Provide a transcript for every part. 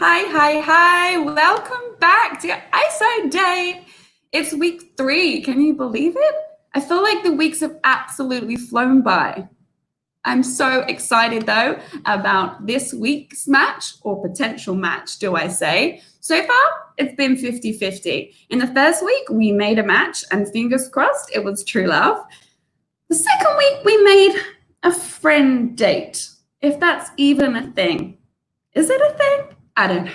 Hi. Welcome back to ISODATE. It's week 3. Can you believe it? I feel like the weeks have absolutely flown by. I'm so excited though about this week's match, or potential match, do I say. So far, it's been 50-50. In the first week, we made a match and fingers crossed it was true love. The second week, we made a friend date, if that's even a thing. Is it a thing? I don't know.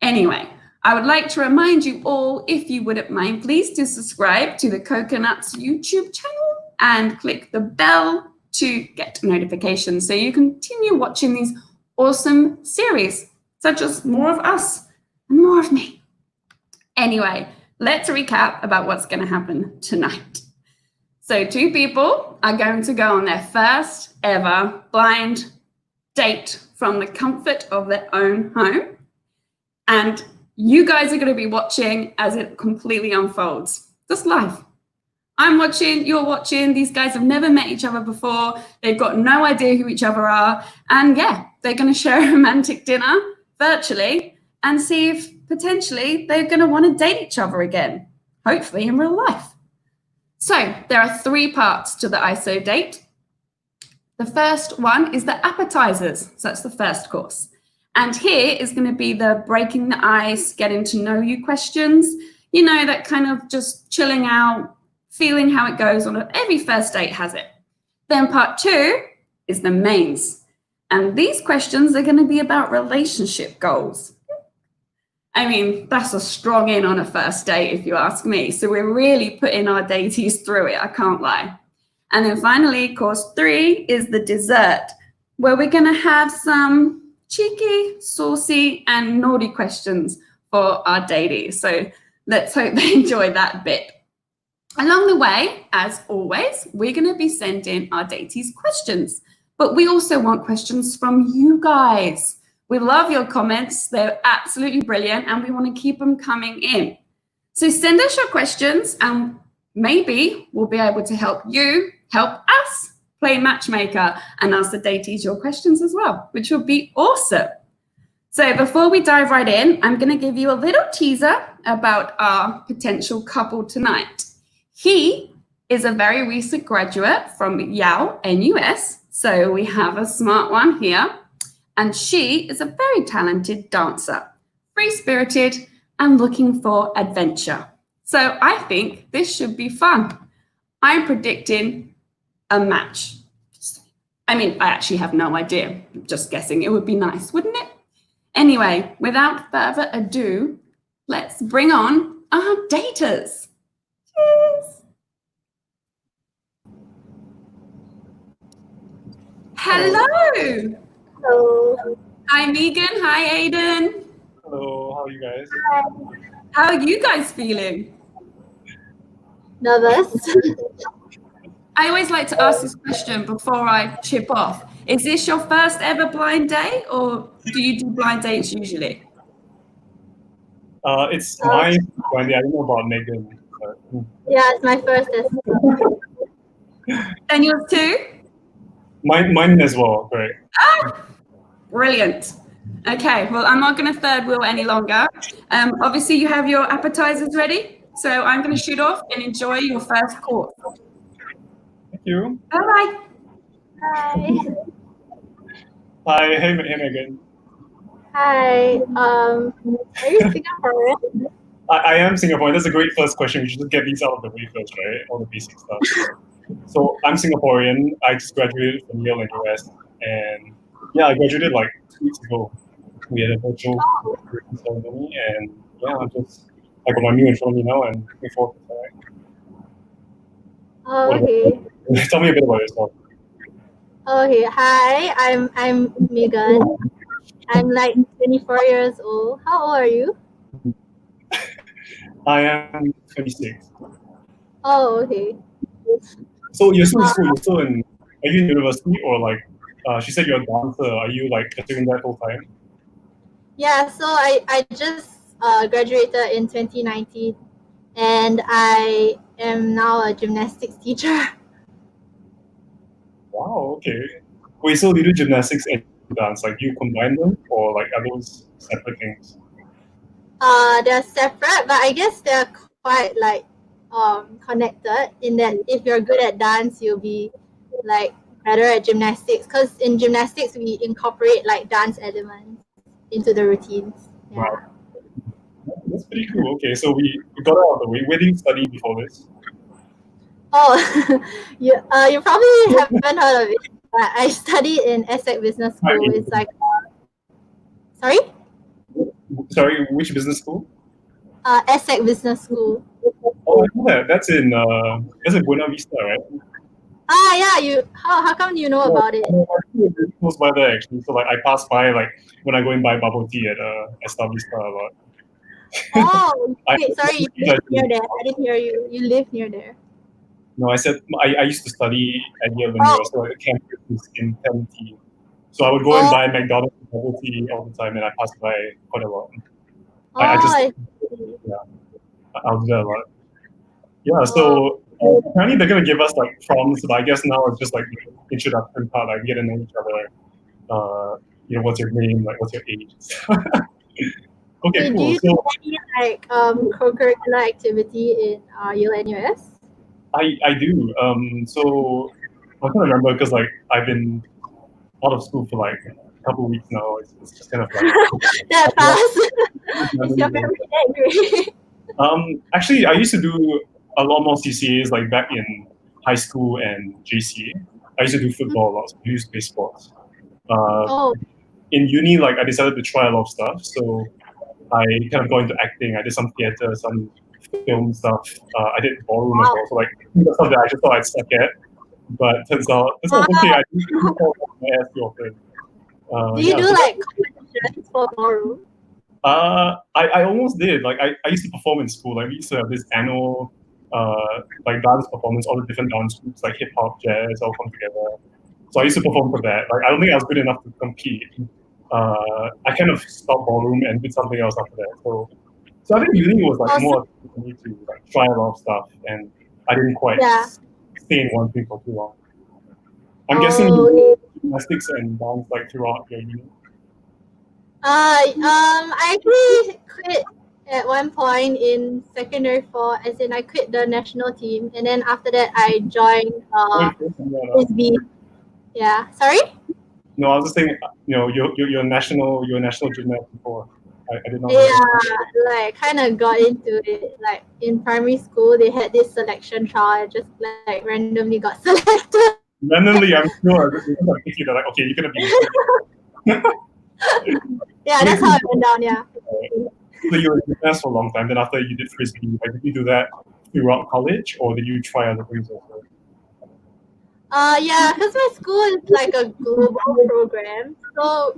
Anyway, I would like to remind you all, if you wouldn't mind, please to subscribe to the Coconuts YouTube channel and click the bell to get notifications so you continue watching these awesome series, such as more of us and more of me. Anyway, let's recap about what's going to happen tonight. So 2 people are going to go on their first ever blind date from the comfort of their own home. And you guys are going to be watching as it completely unfolds. Just live. I'm watching, you're watching. These guys have never met each other before. They've got no idea who each other are. And yeah, they're going to share a romantic dinner virtually and see if potentially they're going to want to date each other again, hopefully in real life. So there are 3 parts to the ISO date. The first one is the appetizers. So that's the first course. And here is going to be the breaking the ice, getting to know you questions. You know, that kind of just chilling out, feeling how it goes on every first date has it. Then part 2 is the mains. And these questions are going to be about relationship goals. I mean, that's a strong in on a first date, if you ask me. So we're really putting our datees through it, I can't lie. And then finally, course 3 is the dessert, where we're going to have some cheeky, saucy, and naughty questions for our datees. So let's hope they enjoy that bit. Along the way, as always, we're going to be sending our datees questions, but we also want questions from you guys. We love your comments. They're absolutely brilliant, and we want to keep them coming in. So send us your questions, and maybe we'll be able to help you help us play matchmaker and ask the datees your questions as well, which will be awesome. So before we dive right in, I'm going to give you a little teaser about our potential couple tonight. He is a very recent graduate from Yale, NUS, so we have a smart one here. And she is a very talented dancer, free-spirited and looking for adventure. So I think this should be fun. I'm predicting a match. I mean, I actually have no idea. I'm just guessing. It would be nice, wouldn't it? Anyway, without further ado, let's bring on our daters. Cheers. Hello. Hello. Hi, Megan. Hi, Aidan. Hello, how are you guys? Hi. How are you guys feeling? Nervous? I always like to ask this question before I chip off. Is this your first ever blind date, or do you do blind dates usually? It's my blind date. I don't know about Megan. But... Yeah, it's my first as well. And yours too? Mine as well, correct. Ah, brilliant. Okay, well, I'm not going to third wheel any longer. Obviously, you have your appetizers ready, so I'm going to shoot off and enjoy your first course. Thank you. Bye-bye. Hi. Hi, hey Megan. Hi. Are you Singaporean? I am Singaporean. That's a great first question. We should just get these out of the way first, right? All the basic stuff. So I'm Singaporean. I just graduated from Yale and US, and yeah, I graduated like 2 weeks ago. We had a virtual ceremony, and yeah, I got my new in front of me now, and looking forward to that. Oh, okay. Tell me a bit about yourself. Okay. Hi. I'm Megan. I'm like 24 years old. How old are you? I am 26. Oh, okay. So you're still in school. You're still in. Are you in university or like? She said you're a dancer. Are you like doing that full time? Yeah. So I just graduated in 2019, and I am now a gymnastics teacher. Wow. Okay. Wait. So you do gymnastics and dance? Like, do you combine them, or like are those separate things? They're separate, but I guess they're quite like connected in that if you're good at dance, you'll be like better at gymnastics. Because in gymnastics, we incorporate like dance elements into the routines. Yeah. Wow. That's pretty cool. Okay, so we got it out of the way. Where did you study before this? Oh, you probably haven't heard of it. But I studied in ESSEC Business School. It's like, sorry? Sorry, which business school? ESSEC Business School. Oh, I know that. That's in Buena Vista, right? Yeah. How come you know about it? No, I think it's close by there actually. So like I pass by like when I go and buy bubble tea at Esta Vista a lot. Oh, wait, sorry, you live near there. I didn't hear you. You live near there. No, I said I used to study at Yale University, so the campus is in Tempe. So I would go and buy McDonald's bubble tea all the time, and I passed by quite a lot. I was there a lot. Yeah, so apparently they're gonna give us like prompts, but I guess now it's just like the introduction part, like we get to know each other. What's your name, like what's your age? Okay, Do cool. you do any like co-curricular activity in Yale NUS? I do. So I'm trying to remember because like I've been out of school for like a couple of weeks now. It's just kind of like that fast. Is your memory that great? Actually, I used to do a lot more CCAs like back in high school and JC. I used to do football a lot. So I used to play sports. In uni, like I decided to try a lot of stuff. So I kind of got into acting. I did some theater, some film stuff. I did ballroom as well. So like that's something that I just thought I'd suck at. But turns out it's okay. I didn't fall my ass too often. Do you do like competitions for ballroom? I almost did. Like I used to perform in school. Like we used to have this annual like dance performance, all the different dance groups like hip hop, jazz, all come together. So I used to perform for that. Like I don't think I was good enough to compete. I kind of stopped ballroom and did something else after that. So I think uni was like more for me to like try a lot of stuff, and I didn't quite stay in one thing for too long. I'm guessing you did gymnastics and dance like throughout your uni. I actually quit at one point in secondary 4, as in I quit the national team, and then after that I joined Frisbee. Yeah, sorry? No, I was just saying, you're a national gymnast before. I did not. Yeah, like kind of got into it. Like in primary school, they had this selection trial. I just like randomly got selected. Randomly, I'm sure. They're like, okay, you're gonna be. Yeah, that's how it went down. Yeah. So you were a gymnast for a long time. Then after you did Frisbee, like, did you do that throughout college, or did you try other things also? Yeah, because my school is like a global program. So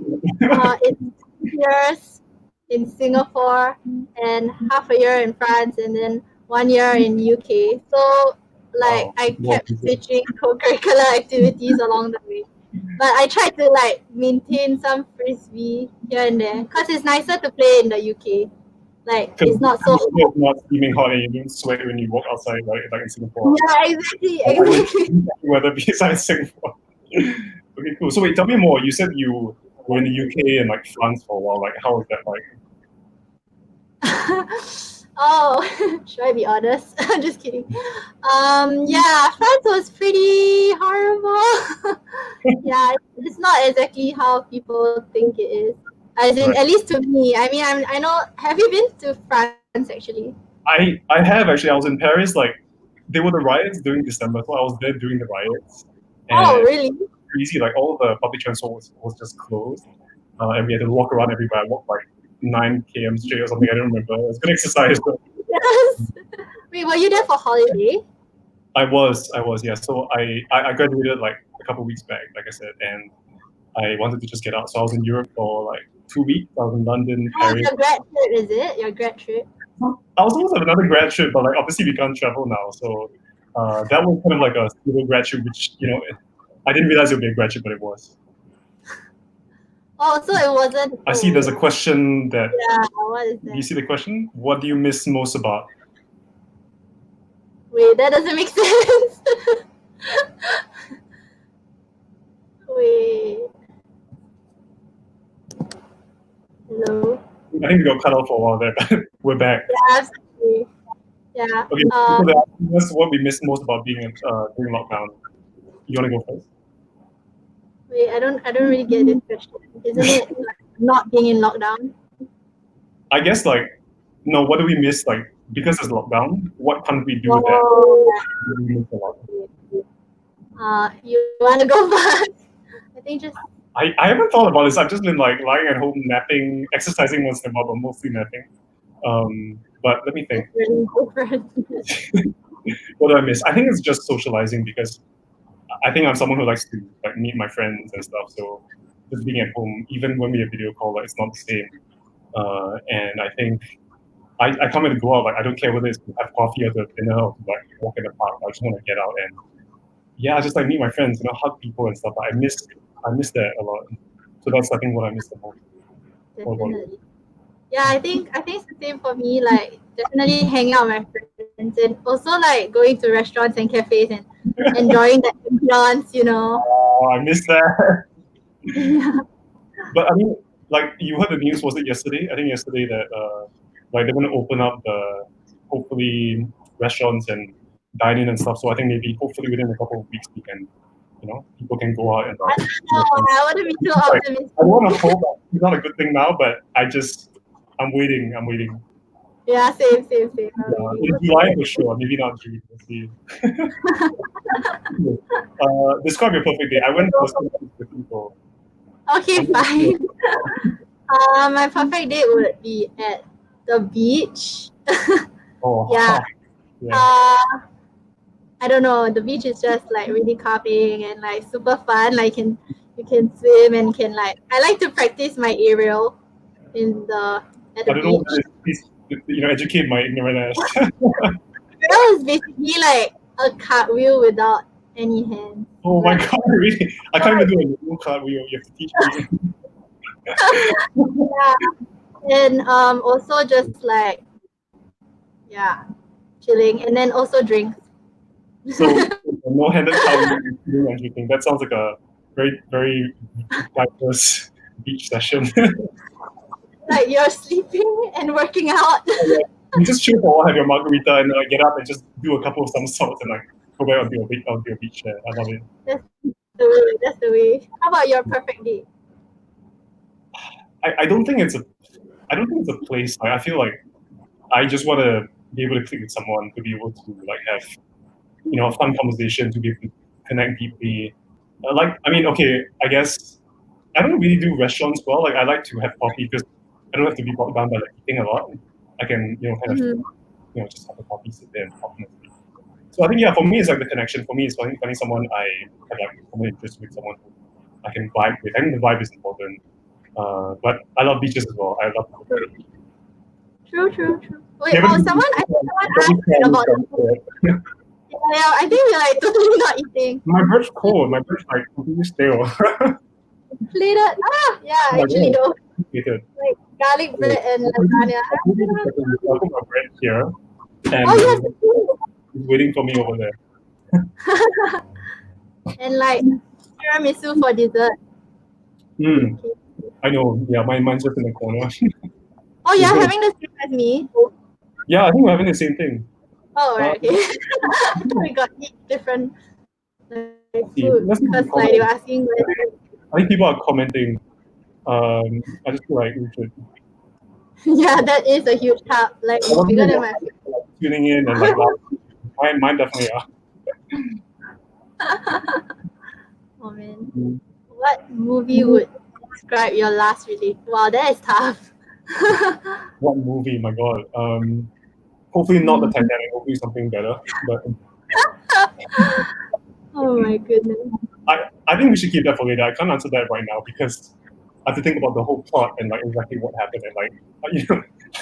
it's 2 years in Singapore and half a year in France and then 1 year in UK. So like I kept switching co-curricular activities along the way. But I tried to like maintain some Frisbee here and there because it's nicer to play in the UK. Like it's not so it's not steaming hot and you don't sweat when you walk outside like in Singapore. Yeah, exactly. Weather besides Singapore. Okay, cool. So wait, tell me more. You said you were in the UK and like France for a while. Like how was that like? Oh, should I be honest? I'm just kidding. Yeah, France was pretty horrible. Yeah, it's not exactly how people think it is. As in, at least to me. I mean, I know. Have you been to France actually? I have actually. I was in Paris. Like, there were the riots during December, so I was there during the riots. Oh, really? Crazy! Like all the public transport was just closed, and we had to walk around everywhere. I walked like 9 km straight or something. I don't remember. It was good exercise though. Yes. Wait, were you there for holiday? I was. Yeah. So I graduated like a couple of weeks back, like I said, and I wanted to just get out. So I was in Europe for like 2 weeks. I was in London, Paris. Your grad trip, is it? Your grad trip? I was supposed to have another grad trip, but like obviously we can't travel now. So that was kind of like a pseudo grad trip, which I didn't realize it would be a grad trip, but it was. Oh, so it wasn't. I see. There's a question that. Yeah. What is that? Do you see the question? What do you miss most about? Wait, that doesn't make sense. Wait. think we got cut off for a while there, but we're back. Yeah, absolutely. Yeah. Okay, so they're asking us what we miss most about being during lockdown. You want to go first? Wait, I don't really get this question. Isn't it like not being in lockdown? I guess no. What do we miss? Because it's lockdown, what can't we do that we miss a lot? You want to go first? I think just. I haven't thought about this. I've just been lying at home, napping, exercising once in a while, but mostly napping. But let me think. Really different. What do I miss? I think it's just socializing because I think I'm someone who likes to meet my friends and stuff. So just being at home, even when we have video call, it's not the same. And I think I can't really go out. I don't care whether it's to have coffee or to have dinner or to walk in the park. I just want to get out and just meet my friends, hug people and stuff. I miss that a lot. So that's I think what I miss the most. Definitely. Yeah, I think it's the same for me. Definitely hanging out with my friends and also going to restaurants and cafes and enjoying the ambiance. Oh, I miss that. Yeah. But I mean, you heard the news, was it yesterday? I think yesterday that they're going to open up hopefully restaurants and dining and stuff. So I think maybe hopefully within a couple of weeks we can, people can go out and I don't know. I want to be too optimistic. I want to hope it's not a good thing now, but I'm waiting. Yeah, same. In July for sure, maybe not June. We'll see. Describe your perfect day. I went for with people. Okay, fine. My perfect date would be at the beach. Oh, Yeah. yeah. I don't know. The beach is just really calming and super fun. You can swim and can I like to practice my aerial at the I don't know. beach. Please, educate my ignorant ass. Aerial is basically a cartwheel without any hands. Oh my god, really? I can't even do a normal cartwheel. You have to teach me. Yeah. And also just chilling and then also drinks. So no-handed cartwheel and everything. That sounds like a very, very diverse beach session. You're sleeping and working out. You just chill for a while, have your margarita, and then get up and just do a couple of somersaults and go back onto your beach chair. I love it. That's the way. How about your perfect date? I don't think it's a place. I feel like I just want to be able to click with someone, to be able to have a fun conversation, to be able to connect deeply. I guess I don't really do restaurants well. I like to have coffee because I don't have to be bogged down by eating a lot. I can just have a coffee, sit there and talk. So I think for me it's the connection. For me it's finding someone I have common interest with, someone who I can vibe with. I think the vibe is important. But I love beaches as well. I love the beach. True. Wait, someone asked about yeah, I think we're totally not eating. My bread's cold. My bread's completely stale. Plated. Yeah, Oh actually though. Plated. Garlic bread and lasagna. I put my bread here, and yes. it's waiting for me over there. And tiramisu for dessert. I know. Yeah, mine's just in the corner. Oh, you're having the same as me? Yeah, I think we're having the same thing. Oh, right. Okay. We got each different food because they were asking. I think people are commenting. I just feel like we should. Yeah, that is a huge help. Bigger than my. Tuning in and mine definitely are. Oh man, what movie would describe your last relationship? Wow, that is tough. What movie? My God. Hopefully not the Titanic. Hopefully something better. But oh my goodness. I think we should keep that for later. I can't answer that right now because I have to think about the whole plot and exactly what happened and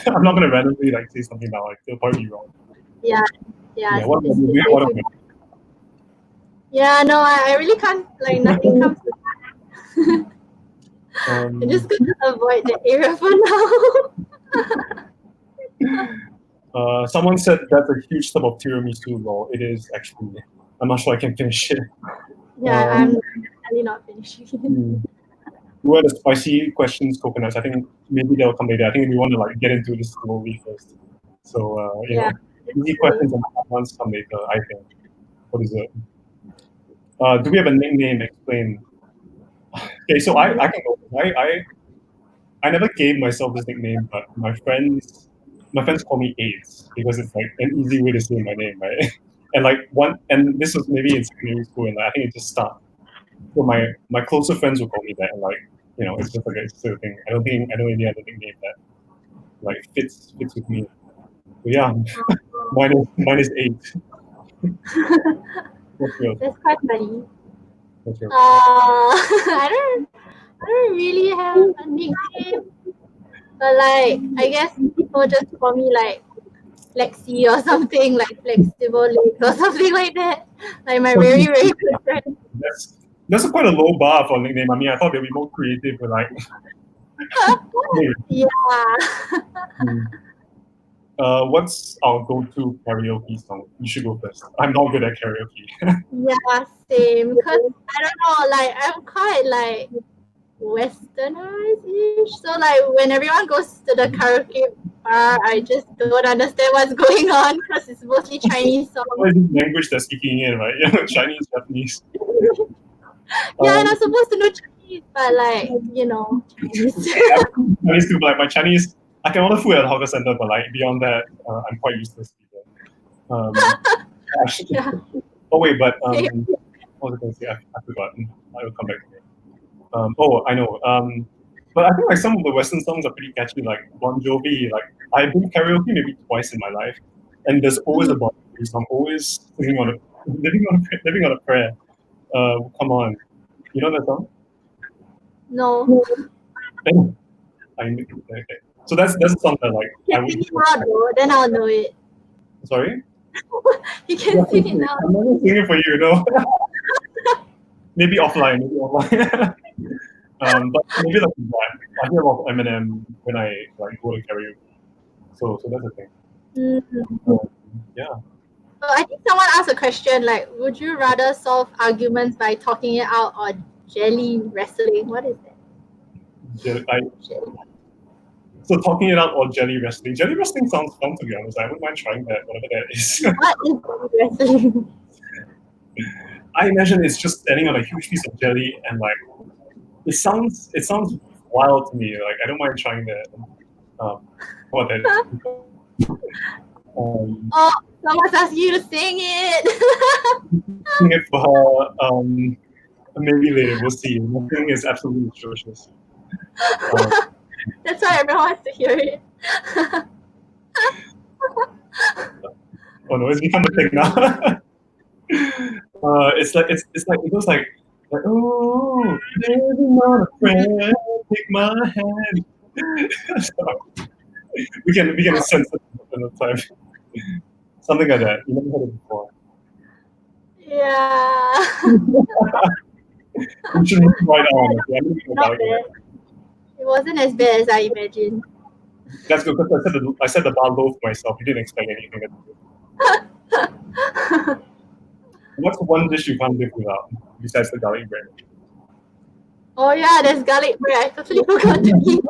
I'm not gonna randomly say something now. It'll probably be wrong. Yeah. What about you? Yeah, no, I really can't. Nothing comes to mind. I'm just gonna avoid the area for now. Someone said that's a huge tub of tiramisu. Well, it is actually. I'm not sure I can finish it. Yeah, I'm really not finishing it. who are the spicy questions, coconuts? I think maybe they'll come later. I think we want to like get into this slowly first. So you know, easy questions and hard ones come later. I think. What is it? Do we have a nickname? Explain. Okay, so I can go. I never gave myself this nickname, but my friends call me AIDS because it's like an easy way to say my name, right? And this was maybe in secondary school, and I think it just started. So my closer friends will call me that, and like you know, it's just like a sort of thing. I don't know any other nickname that like fits with me. So yeah, mine is AIDS. What's yours? That's quite funny. What's yours? I don't really have a nickname, but like I guess people just call me like Flexi or something, like Flexible Legs or something like that. Like my very good friend. That's quite a low bar for a nickname. I mean, I thought they'd be more creative with like. Yeah. What's our go-to karaoke song? You should go first. I'm not good at karaoke. Yeah, same. Cause I don't know, like I'm quite like westernized-ish. So like when everyone goes to the karaoke bar, I just don't understand what's going on because it's mostly Chinese songs. What is this language they're speaking in, right? Yeah, Chinese, Japanese. Yeah, and I'm supposed to know Chinese, but like, you know, Chinese. Chinese too, but like my Chinese, I can order food at hawker center, but like beyond that, I'm quite useless. Yeah. Oh wait, but what was I going to say? I forgot. I will come back to it. Oh, I know. But I think like some of the Western songs are pretty catchy, like Bon Jovi. Like I've been karaoke maybe twice in my life, and there's always a Bon Jovi song. Always living on a prayer. Come on, you know that song? No. Okay. So that's a song that like I would. Sing it now though, then I'll know it. Sorry. You can sing it now. I'm not gonna sing it for you, no. Maybe offline. But maybe like that. I hear a lot of Eminem when I like go to karaoke. So that's the thing. Yeah. So I think someone asked a question like, would you rather solve arguments by talking it out or jelly wrestling? What is that? Jelly. So talking it out or jelly wrestling. Jelly wrestling sounds fun, to be honest. I wouldn't mind trying that, whatever that is. What is jelly wrestling? I imagine it's just standing on a huge piece of jelly and like it sounds wild to me. Like I don't mind trying that. What that is. Oh, someone's asking you to sing it. Sing it for her. Maybe later. We'll see. Nothing is absolutely atrocious. That's why everyone wants to hear it. Oh no, it's become a thing now. It's like it goes like oh, baby, not a friend, take my hand. So, we can sense it another time. Something like that. You never heard it before. Yeah. You should move right on. Okay? Not bad. It wasn't as bad as I imagined. That's good because I set the bar low for myself. You didn't expect anything. What's one dish you can't live without besides the garlic bread? Oh yeah, there's garlic bread. I totally forgot to eat.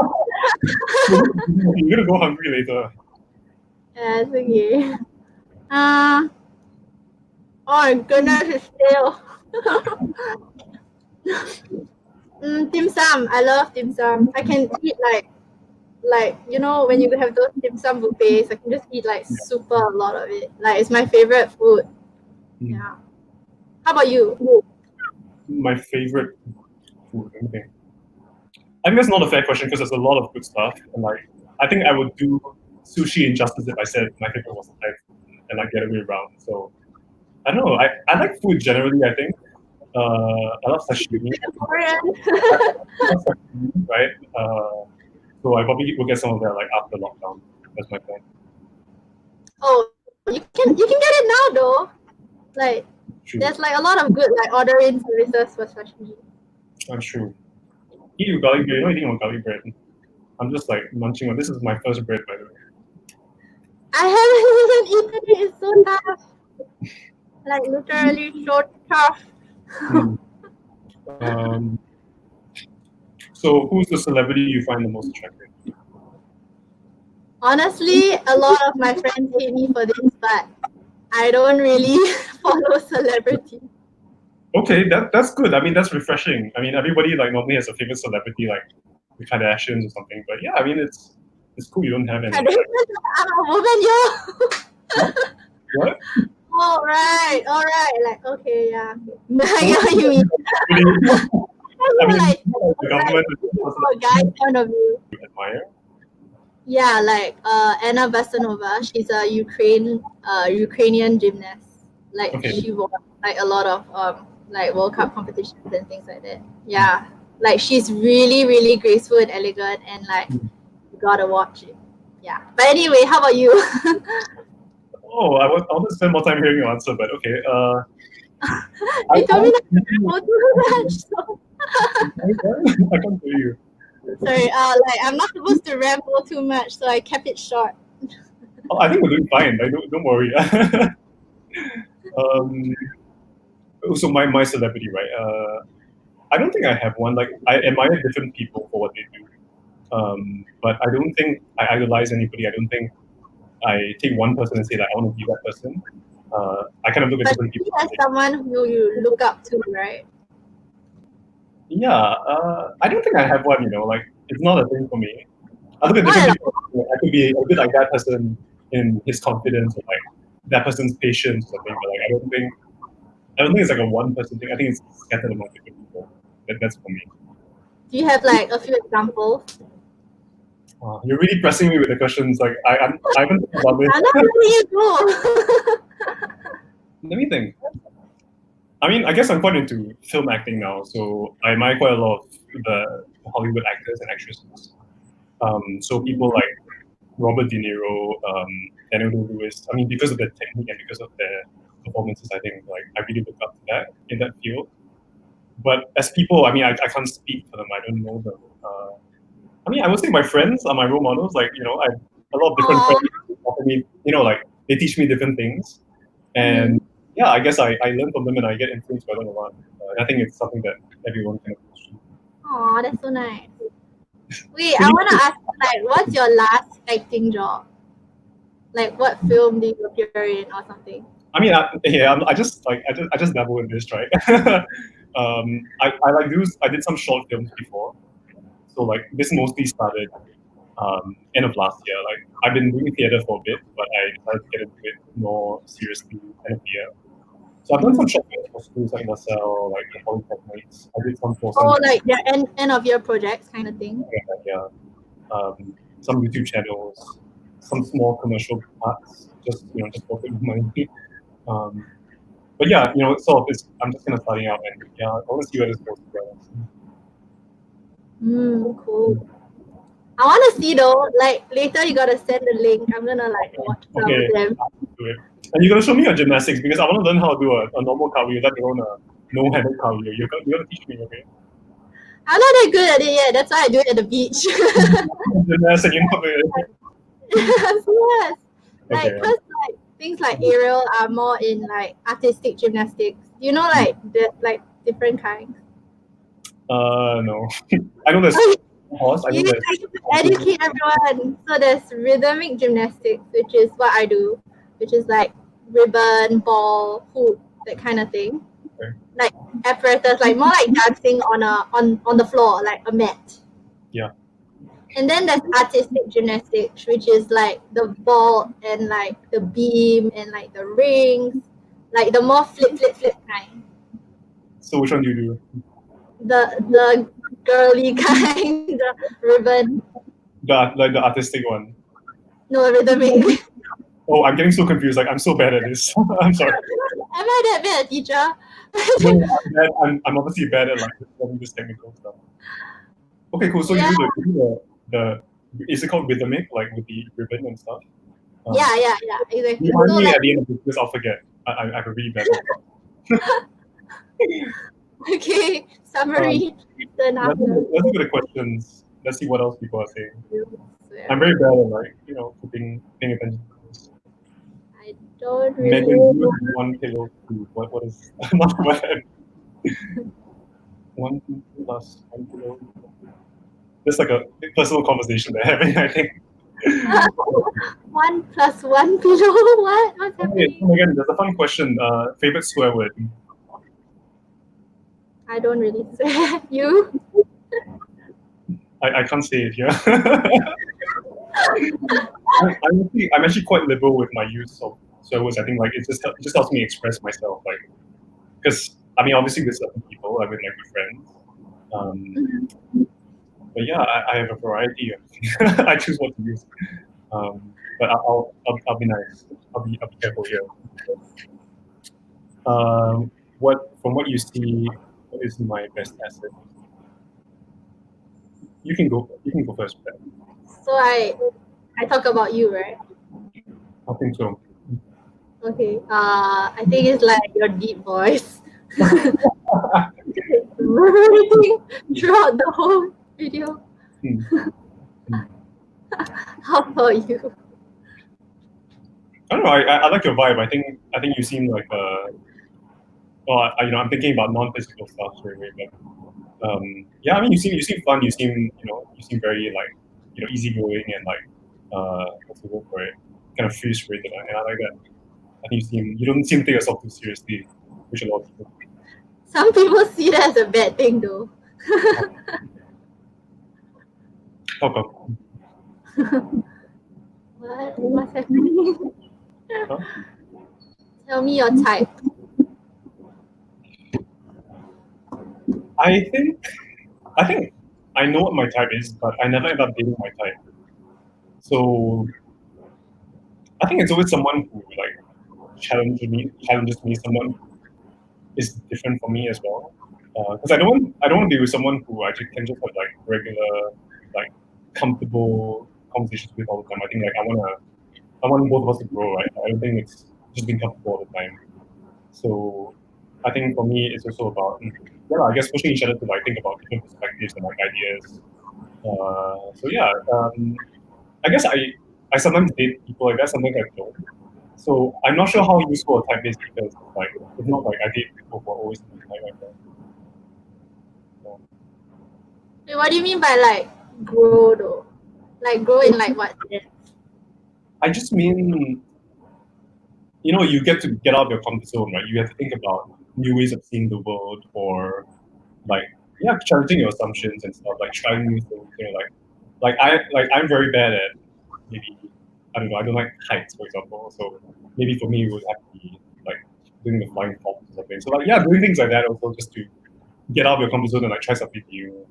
You're gonna go hungry later. Yeah, it's okay. Oh goodness, it's stale. Dim sum. I love dim sum. I can eat like you know when you have those dim sum buffets, I can just eat like super a lot of it. Like it's my favorite food. Yeah. How about you? My favorite food. Okay. I think that's not a fair question because there's a lot of good stuff, and like I think I would do sushi injustice if I said my favorite was Thai food and like get away around. So I don't know. I like food generally. I think I love sashimi. Right. So I probably will get some of that like after lockdown. That's my plan. Oh, you can get it now though. Like True. there's like a lot of good like ordering services for sashimi. That's true. Eat with garlic bread. You're not eating on garlic bread. I'm just like munching on. This is my first bread, by the way. I haven't even eaten it. It's so tough. Like literally so tough. So who's the celebrity you find the most attractive? Honestly, a lot of my friends hate me for this, but I don't really follow celebrity. Okay, that's good. I mean, that's refreshing. I mean, everybody like normally has a favorite celebrity, like the Kardashians or something. But yeah, I mean, it's cool you don't have any. I'm a woman, yo. What? All right. Like, okay, yeah. I get what you mean. I mean, like, the government from a guy's point of view. you admire. Yeah, like Anna Vasanova, she's a Ukrainian gymnast. Like Okay. she won like a lot of like World Cup competitions and things like that. Yeah, like she's really, really graceful and elegant, and like you gotta watch it. Yeah. But anyway, how about you? Oh, I want to spend more time hearing your answer, but okay. You told me not to go too much. So. I can't hear you. Sorry, like I'm not supposed to ramble too much, so I kept it short. Oh, I think we're doing fine. Like, don't worry. So my celebrity, right? I don't think I have one. Like I admire different people for what they do, but I don't think I idolize anybody. I don't think I take one person and say like I want to be that person. I kind of look at But different you people. as someone who you look up to, right? Yeah, I don't think I have one. Like it's not a thing for me. I look at different people. I could be a bit like that person in his confidence, or like that person's patience, or something. But like I don't think it's like a one person thing. I think it's scattered among different people. That's for me. Do you have like a few examples? You're really pressing me with the questions. Like I haven't thought about this. I'm not letting you go. Let me think. I mean, I guess I'm quite into film acting now, so I admire quite a lot of the Hollywood actors and actresses. So people like Robert De Niro, Daniel Day-Lewis. I mean, because of their technique and because of their performances, I think like I really look up to that in that field. But as people, I mean, I can't speak for them. I don't know them. I mean, I would say my friends are my role models. Like, I have a lot of different friends who offer me, like they teach me different things. And yeah, I guess I learn from them and I get influenced by them a lot. I think it's something that everyone can appreciate. Oh, that's so nice. Wait, I want to ask, like, what's your last acting job? Like, what film did you appear in or something? I mean, I just dabble in this, right? I like do. I did some short films before, so like this mostly started end of last year. Like I've been doing theater for a bit, but I decided to get into it more seriously end of the year. So I've done some short films for schools like LaSalle, like the polytechnics. I did some for some. Oh, like the end of year projects kind of thing. Yeah. Some YouTube channels, some small commercial parts, just for good money. But yeah, sort of I'm just kind of starting out, and yeah, I want to see where this goes. Cool. I want to see though. Like later, you gotta send the link. I'm gonna like watch some of them. Do it. And you're gonna show me your gymnastics because I want to learn how to do a normal cardio, let alone a no-handed cardio. You're gonna teach me, okay? I'm not that good at it yet. That's why I do it at the beach. Gymnastics, you're not good. Yes. Like, Okay. cause like things like aerial are more in like artistic gymnastics. You know, like there's like different kinds. No. I know there's horse. I know You there's. have to educate everyone. So there's rhythmic gymnastics, which is what I do, which is like ribbon, ball, hoop, that kind of thing. Okay. Like apparatus, like more like dancing on the floor, like a mat. Yeah. And then there's artistic gymnastics, which is like the ball and like the beam and like the rings, like the more flip kind. So which one do you do? The girly kind, the ribbon. Like the artistic one. No, rhythmic. Oh, I'm getting so confused. Like I'm so bad at this. I'm sorry. Am I that bad, teacher? No, I'm obviously bad at like this technical stuff. Okay, cool. So Yeah. you do the is it called rhythmic, like with the ribbon and stuff? Yeah, exactly. Remind So me like, at the end of this because I'll forget. I have a really bad okay, summary. Then let's after. look at the questions. Let's see what else people are saying. Swear. I'm very bad at like paying attention to this. I don't Megan, really. you have one pillow two. What is not bad? 1 2 plus 1 pillow. just like a personal conversation they're having, I think. 1 + 1 below. What? What's happening? Again, there's a fun question. Favorite swear word? I don't really swear. You? I can't say it here. I'm actually quite liberal with my use of swear words. I think like it just helps me express myself. Like, because I mean, obviously with certain people, like with my good friends. But yeah, I have a variety of. I choose what to use. But I'll be nice. I'll be careful here. From what you see, what is my best asset? You can go first, Ben. So I talk about you, right? I think so. Okay. I think it's like your deep voice. Throughout the whole video. How about you? I don't know. I like your vibe. I think you seem like well, I'm thinking about non-physical stuff straight away, but yeah, I mean, you seem fun. You seem very like easygoing and like what's the word for it? Kind of free spirited, and I like that. I think you don't seem to take yourself too seriously, which a lot of people. Some people see that as a bad thing, though. How come? What's happening? Huh? Tell me your type. I think I know what my type is, but I never end up dating my type. So I think it's always someone who like challenges me. Someone is different for me as well. Because I don't want to be with someone who I can just have like regular, like comfortable conversations with all the time. I think like I want both of us to grow. Right? I don't think it's just being comfortable all the time. So I think for me, it's also about I guess pushing each other to like think about different perspectives and like ideas. So yeah, I guess I sometimes date people like that. Sometimes I don't. So I'm not sure how useful a type is because like it's not like I date people who are always like that. Wait, what do you mean by like grow though? Like grow in like what sense? I just mean, you get to get out of your comfort zone, right? You have to think about new ways of seeing the world, or like challenging your assumptions and stuff, like trying new things. I'm very bad at maybe I don't know. I don't like heights, for example. So maybe for me it would have to be like doing the flying fox or something. So doing things like that also just to get out of your comfort zone and like try something new.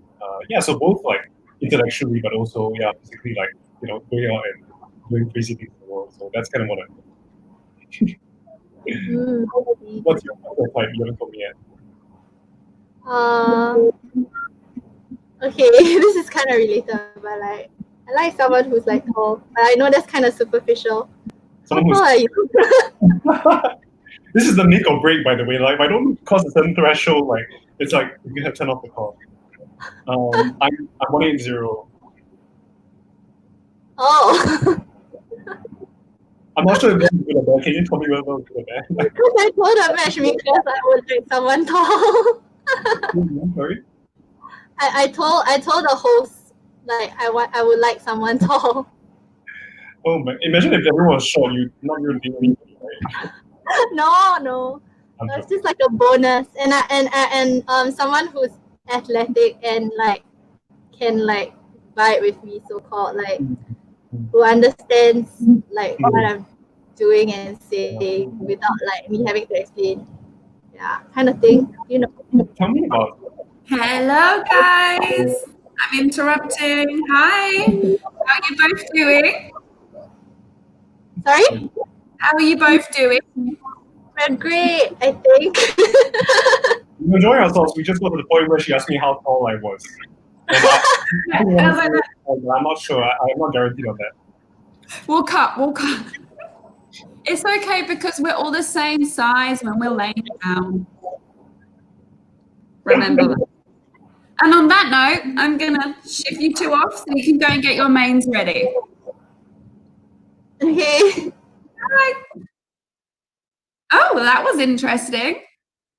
So both like intellectually, but also physically, like going out and doing crazy things in the world. So that's kind of what I'm doing. What's your type? You haven't told me yet. Okay, this is kind of related, but like I like someone who's like tall. But I know that's kind of superficial. How tall are you? This is the make or break, by the way. Like, if I don't cross a certain threshold, like it's like you have to turn off the call. I'm 180. Oh. I'm not sure if that's good or bad. Can you tell me whether it's good or bad? Because I told the matchmakers I would like someone tall. Sorry? I told the host like I would like someone tall. Oh man! Imagine if everyone was short, you not even being anybody, right? No. It's just like a bonus, and someone who's athletic and like can like vibe with me, so called like who understands like what I'm doing and saying without like me having to explain. Yeah, kind of thing, Tell me about it. Hello, guys. I'm interrupting. Hi. How are you both doing? Sorry? How are you both doing? We're great, I think. We're enjoying ourselves. We just got to the point where she asked me how tall I was. And I'm not sure. I'm not guaranteed on that. We'll cut. It's okay because we're all the same size when we're laying down. Remember that. And on that note, I'm going to shift you two off so you can go and get your mains ready. Okay. Bye. Oh, well, that was interesting.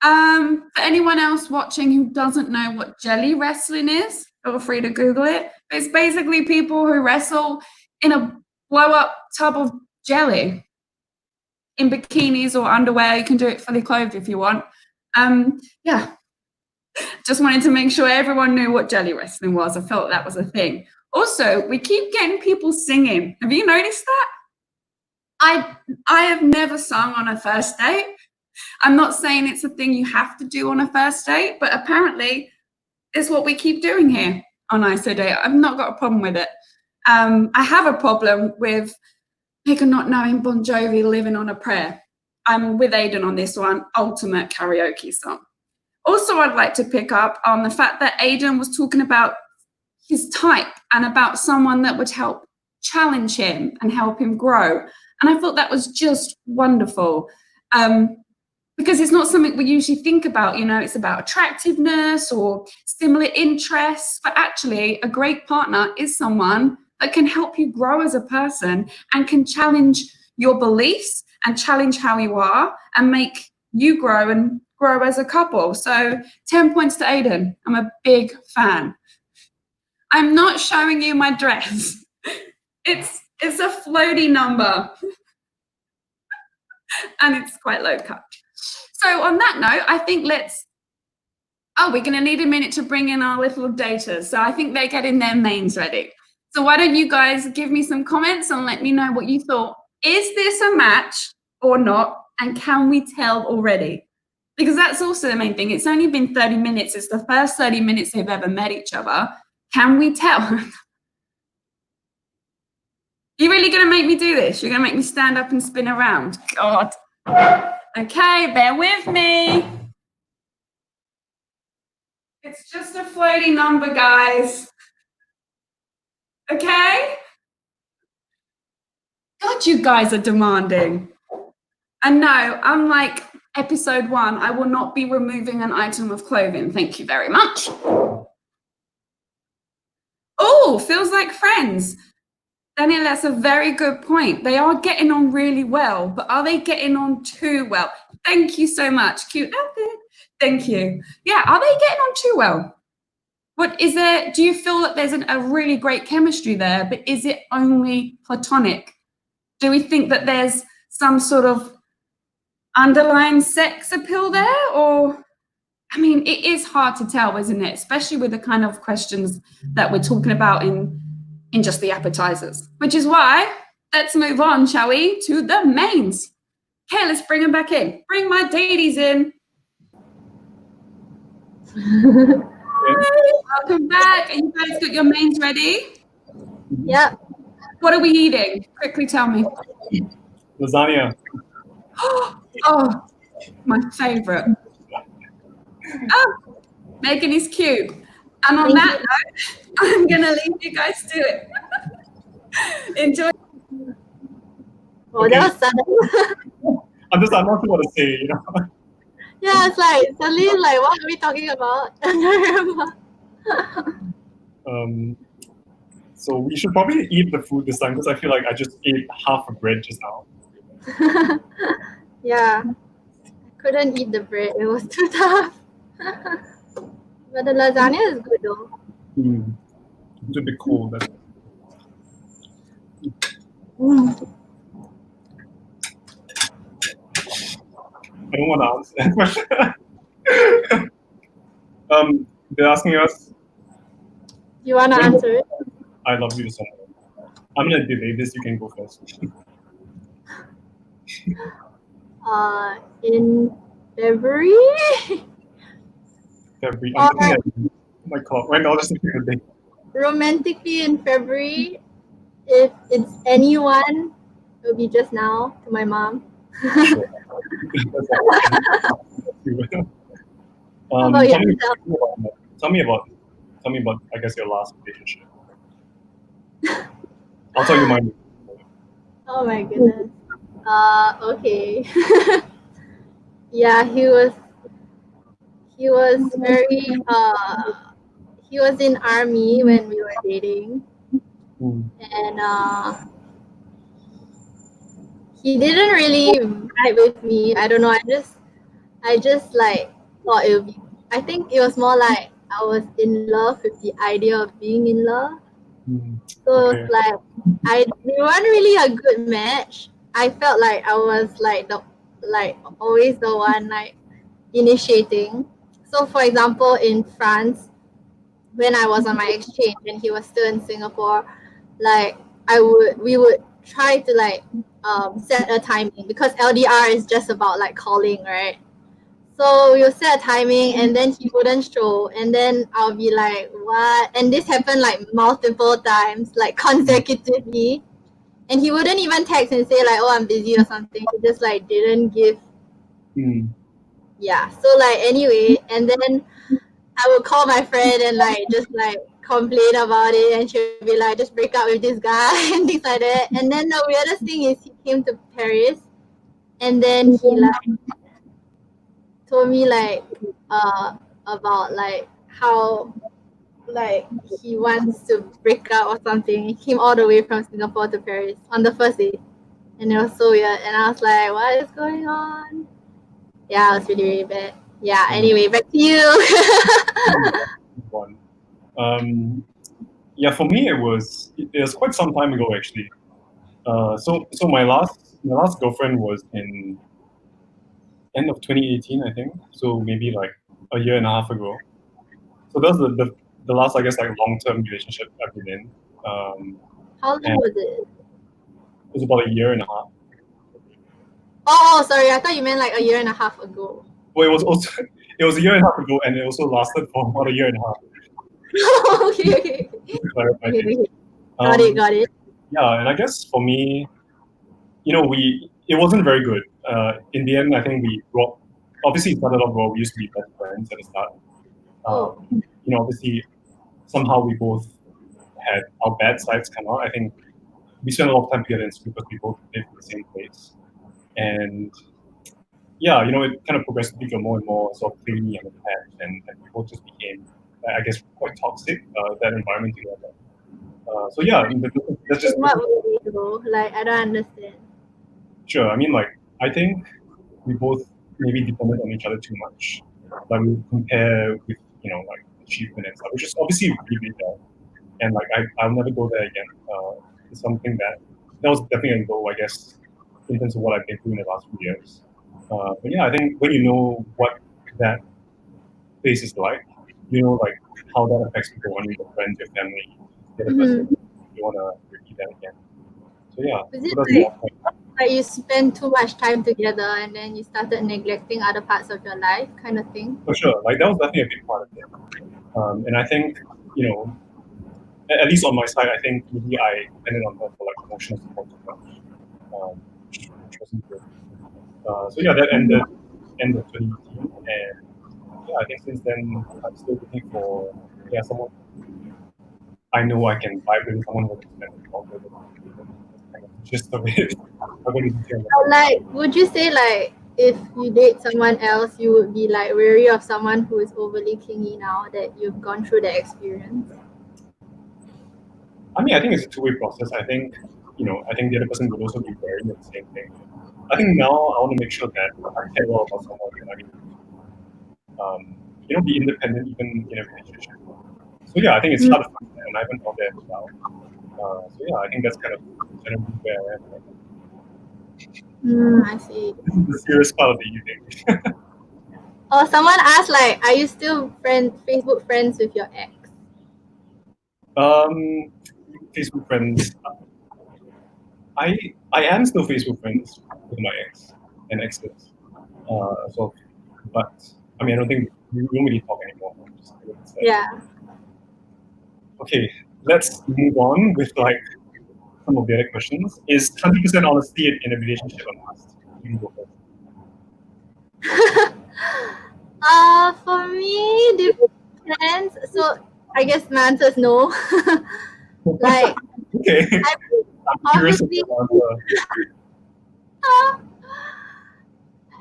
For anyone else watching who doesn't know what jelly wrestling is, Feel free to Google it. It's basically people who wrestle in a blow-up tub of jelly in bikinis or underwear. You can do it fully clothed if you want. Yeah, just wanted to make sure everyone knew what jelly wrestling was. I felt that was a thing. Also, we keep getting people singing. Have you noticed that? I have never sung on a first date. I'm not saying it's a thing you have to do on a first date, but apparently it's what we keep doing here on ISODATE. I've not got a problem with it. I have a problem with Megan not knowing Bon Jovi, Living on a Prayer. I'm with Aidan on this one, ultimate karaoke song. Also, I'd like to pick up on the fact that Aidan was talking about his type and about someone that would help challenge him and help him grow. And I thought that was just wonderful. Because it's not something we usually think about, you know, it's about attractiveness or similar interests, but actually a great partner is someone that can help you grow as a person and can challenge your beliefs and challenge how you are and make you grow and grow as a couple. So 10 points to Aidan. I'm a big fan. I'm not showing you my dress. It's a floaty number and it's quite low cut. So on that note, I think we're going to need a minute to bring in our little daters. So I think they're getting their mains ready. So why don't you guys give me some comments and let me know what you thought. Is this a match or not? And can we tell already? Because that's also the main thing. It's only been 30 minutes. It's the first 30 minutes they've ever met each other. Can we tell? You're really going to make me do this? You're going to make me stand up and spin around? God. Okay, bear with me. It's just a floating number, guys. Okay? God, you guys are demanding. And no, unlike episode 1, I will not be removing an item of clothing. Thank you very much. Oh, feels like friends. Daniel, that's a very good point. They are getting on really well, but are they getting on too well? Thank you so much. Cute outfit. Thank you. Yeah, are they getting on too well? What is there? Do you feel that there's a really great chemistry there, but is it only platonic? Do we think that there's some sort of underlying sex appeal there? Or, I mean, it is hard to tell, isn't it? Especially with the kind of questions that we're talking about in just the appetizers, which is why let's move on, shall we, to the mains. Okay, let's bring them back in. Bring my dadies in. Hi, welcome back. Are you guys got your mains ready? Yeah. What are we eating? Quickly tell me. Lasagna. Oh, my favorite. Oh, Megan is cute. And on that note, I'm going to leave you guys to it. Enjoy. Oh, okay. That was sudden. I'm not sure what to say, you know. Yeah, it's like suddenly like, what are we talking about? I don't remember. So we should probably eat the food this time because I feel like I just ate half a bread just now. Yeah, I couldn't eat the bread. It was too tough. But the lasagna is good though. It's a bit cold. That's... I don't want to answer that question. They're asking us. You want to answer it? I love you so much. I'm going to delay this. You can go first. In February? February. I'm looking at my clock. Right now, just looking at the date. Romantically in February, if it's anyone, it'll be just now to my mom. Sure. How about yourself? Tell me about, I guess, your last relationship. I'll tell you mine. Oh my goodness. Okay. Yeah, he was very he was in army when we were dating. And he didn't really vibe with me. I don't know. I just like thought it would be. I think it was more like I was in love with the idea of being in love. So Okay. it's like we weren't really a good match. I felt like I was like always the one like initiating. So for example, in France, when I was on my exchange and he was still in Singapore, like we would try to like set a timing because LDR is just about like calling, right? So we'll set a timing and then he wouldn't show and then I'll be like, what? And this happened like multiple times, like consecutively. And he wouldn't even text and say like, oh, I'm busy or something. He just like didn't give. Yeah. So like anyway, and then I would call my friend and like just like complain about it and she'll be like, just break up with this guy and things like that. And then the weirdest thing is he came to Paris and then he like told me like about like how like he wants to break up or something. He came all the way from Singapore to Paris on the first day. And it was so weird. And I was like, what is going on? Yeah, it was really, really bad. Yeah, anyway, back to you. Yeah, for me it was quite some time ago actually. So my last girlfriend was in end of 2018, I think. So maybe like a year and a half ago. So that's the last, I guess, like long-term relationship I've been in. How long was it? It was about a year and a half. Oh, sorry. I thought you meant like a year and a half ago. Well, it was also a year and a half ago, and it also lasted for about a year and a half. Okay. Clarify things. Got it. Yeah, and I guess for me, it wasn't very good. In the end, I think obviously it started off well. We used to be best friends at the start. Obviously, somehow we both had our bad sides come out. I think we spent a lot of time together because we both lived in the same place. And yeah, it kind of progressively got more and more sort of clingy and attached, and we both just became, I guess, quite toxic, that environment together. So yeah, that's just... In what way though? Like, I don't understand. Sure. I mean, like, I think we both maybe depended on each other too much. Like, we compare with, like, achievement and stuff, which is obviously really bad. And, like, I'll never go there again. It's something that was definitely a goal, I guess, in terms of what I've been through in the last few years. But yeah, I think when you know what that phase is like, like, how that affects people when you're friends, your family, the other person, you want to repeat that again. So yeah. Was it like you spend too much time together and then you started neglecting other parts of your life kind of thing? For sure. Like, that was definitely a big part of it. And I think, at least on my side, I think maybe I depended on her for like emotional support too much, which wasn't good. So yeah, that ended 2018, and yeah, I think since then I'm still looking for someone I know I can vibe with, someone who can spend longer with. Kind of gist of it. Like, would you say like if you date someone else, you would be like wary of someone who is overly clingy now that you've gone through the experience? I mean, I think it's a two-way process. I think, I think the other person would also be wary of the same thing. I think now I want to make sure that I care well about someone. I mean, be independent even in a relationship. So yeah, I think it's hard to find that, and I haven't found that as well. So yeah, I think that's kind of generally where I am right now. I see. This is the serious part of the evening. Oh, someone asked like, are you still Facebook friends with your ex? Facebook friends. I am still Facebook friends with my ex and exes. But I mean, I don't think we don't really talk anymore. Yeah. Okay, let's move on with like some of the other questions. Is 100% honesty in a relationship a must? You can go first. For me, depends. So I guess my answer is no. Like, okay. I'm curious about the answer.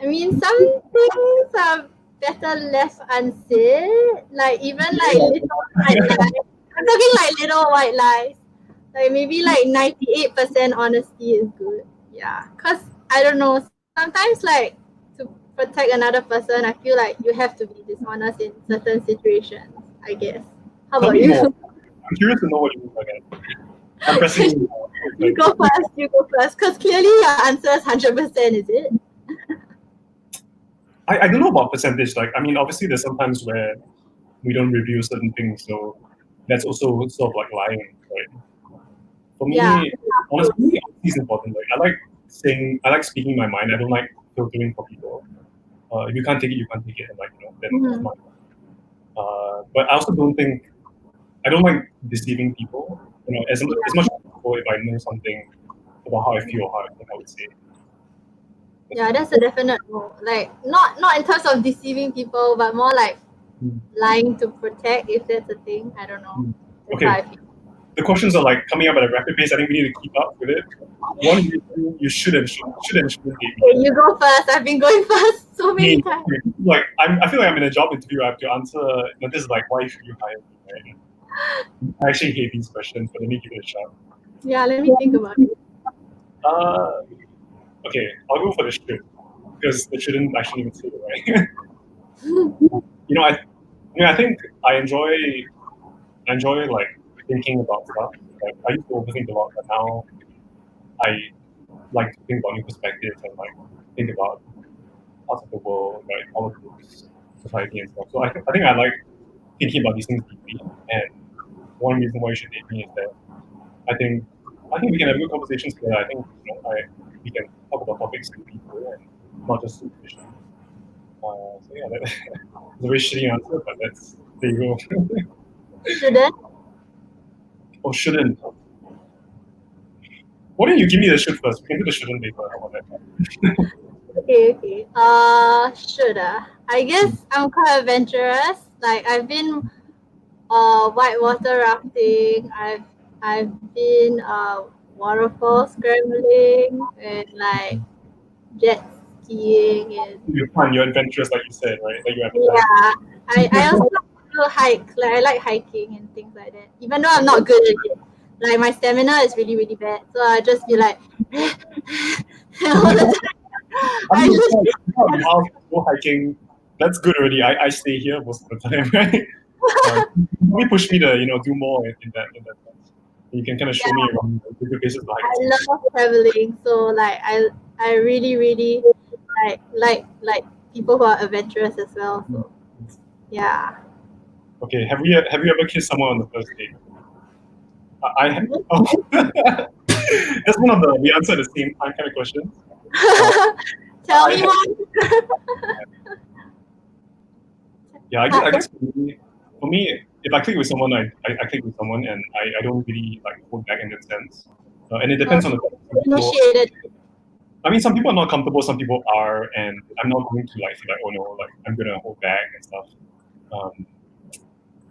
I mean, some things are better left unsaid. Like even like little white lies. I'm talking like little white lies. Like maybe like 98% honesty is good. Yeah, cause I don't know. Sometimes like to protect another person, I feel like you have to be dishonest in certain situations. I guess. How Tell about me you? more. I'm curious to know what you mean by that. I'm pressing. You go first. Because clearly your answer is 100%, is it? I don't know about percentage. Like, I mean, obviously, there's sometimes where we don't review certain things, so that's also sort of like lying, right? For me, Yeah. honestly, it's important. Like, I like speaking my mind. I don't like filtering for people. If you can't take it, you can't take it, and then it's not. But I also I don't like deceiving people. As much as possible, if I know something about how I feel or how I think, I would say. Yeah, that's a definite no. Like not in terms of deceiving people, but more like lying to protect, if that's a thing. I don't know. That's how I Okay. feel. The questions are like coming up at a rapid pace. I think we need to keep up with it. One reason you shouldn't date me. Okay, you go first. I've been going first so many times. Like I feel like I'm in a job interview. I have to answer. This is like, why should you hire me? Right? I actually hate these questions, but let me give it a shot. Yeah, let me think about it. Okay, I'll go for the should, because the shouldn't actually even say it right. I think I enjoy like thinking about stuff. Like, I used to overthink a lot, but now I like to think about new perspectives and like think about parts of the world, like politics, society, and stuff. So I think I like thinking about these things deeply. And one reason why you should date me is that I think we can have good conversations together. I think we can talk about topics with people and not just superficially. So yeah, that's a very shitty answer, but there you go. Shouldn't? Or shouldn't? Why don't you give me the should first? We can do the shouldn't later. How about that? Okay. Should I guess I'm quite adventurous. Like I've been whitewater rafting. I've been waterfall scrambling and like jet skiing and You're fun. You're adventurous, like you said, right? Like you have. yeah. I also hike. Like I like hiking and things like that. Even though I'm not good at it. Like my stamina is really, really bad. So I just be like all the time. I just Go hiking. That's good already. I stay here most of the time, right? Probably push me to do more in that sense. You can kind of show me around the good places to hike. I love traveling. So like I really, really like people who are adventurous as well. So yeah. Okay, have you ever kissed someone on the first date? I have. Oh. That's one of the answer at the same time kind of questions. Tell me one. Yeah, I guess for me, if I click with someone, I click with someone, and I don't really like hold back in that sense. And it depends on the person. Initiated. I mean, some people are not comfortable, some people are, and I'm not going to feel like, oh no, like I'm gonna hold back and stuff.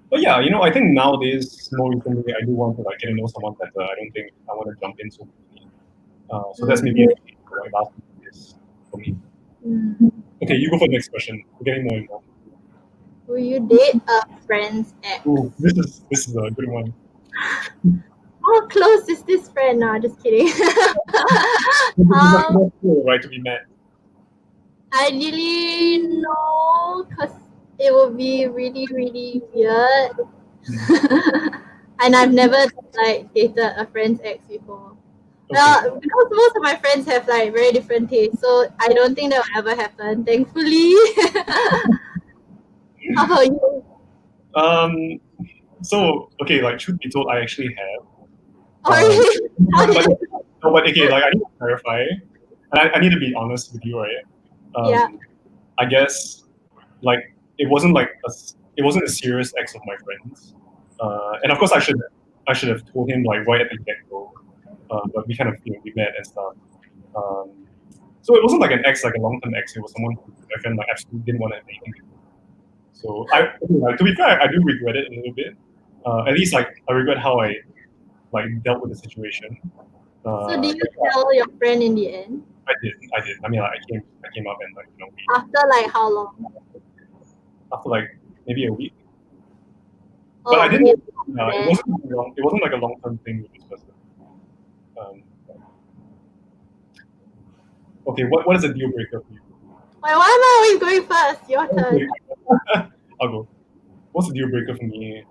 But yeah, I think nowadays, more recently, I do want to like get to know someone better. I don't think I want to jump in so quickly. So that's maybe like last this for me. Okay, you go for the next question. We're getting more and more. Will you date a friend's ex? Ooh, this is a good one. How close is this friend? No, just kidding. Right to be met. Ideally, no, because it would be really, really weird. And I've never like dated a friend's ex before. Okay. Well, because most of my friends have like very different tastes, so I don't think that will ever happen. Thankfully. How about you? So okay, like truth be told, I actually have. But okay, like I need to clarify, and I need to be honest with you, right? Yeah. I guess like it wasn't a serious ex of my friends, and of course I should have told him like right at the get go, but we kind of we met and stuff. So it wasn't like an ex, like a long term ex. It was someone who my friend like absolutely didn't want to have anything to do. So to be fair, I do regret it a little bit. At least like I regret how I like dealt with the situation. So did you tell your friend in the end? I did. I mean, like, I came up and like After like how long? After like maybe a week. Oh, But I didn't. okay. It wasn't like a long term thing with this person. Okay, what is a deal breaker for you? Why am I always going first? Your turn. I'll go. what's the deal breaker for me?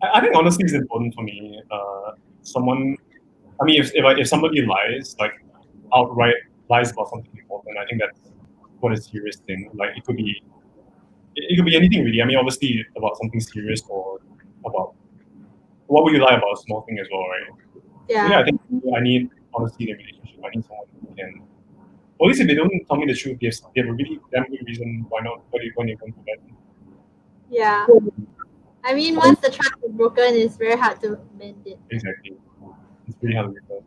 I think honestly it's important for me. Someone, I mean, if somebody lies, like outright lies about something important, I think that's what a serious thing. Like it could be anything really. I mean, obviously about something serious or about what would you lie about a small thing as well, right? So yeah, I think I need honesty in a relationship. I need someone who can. Or at least if they don't tell me the truth, they have a really damn good reason why not. When they won't do that. Yeah. I mean, once the trust is broken, it's very hard to mend it. Exactly. It's really hard to do that.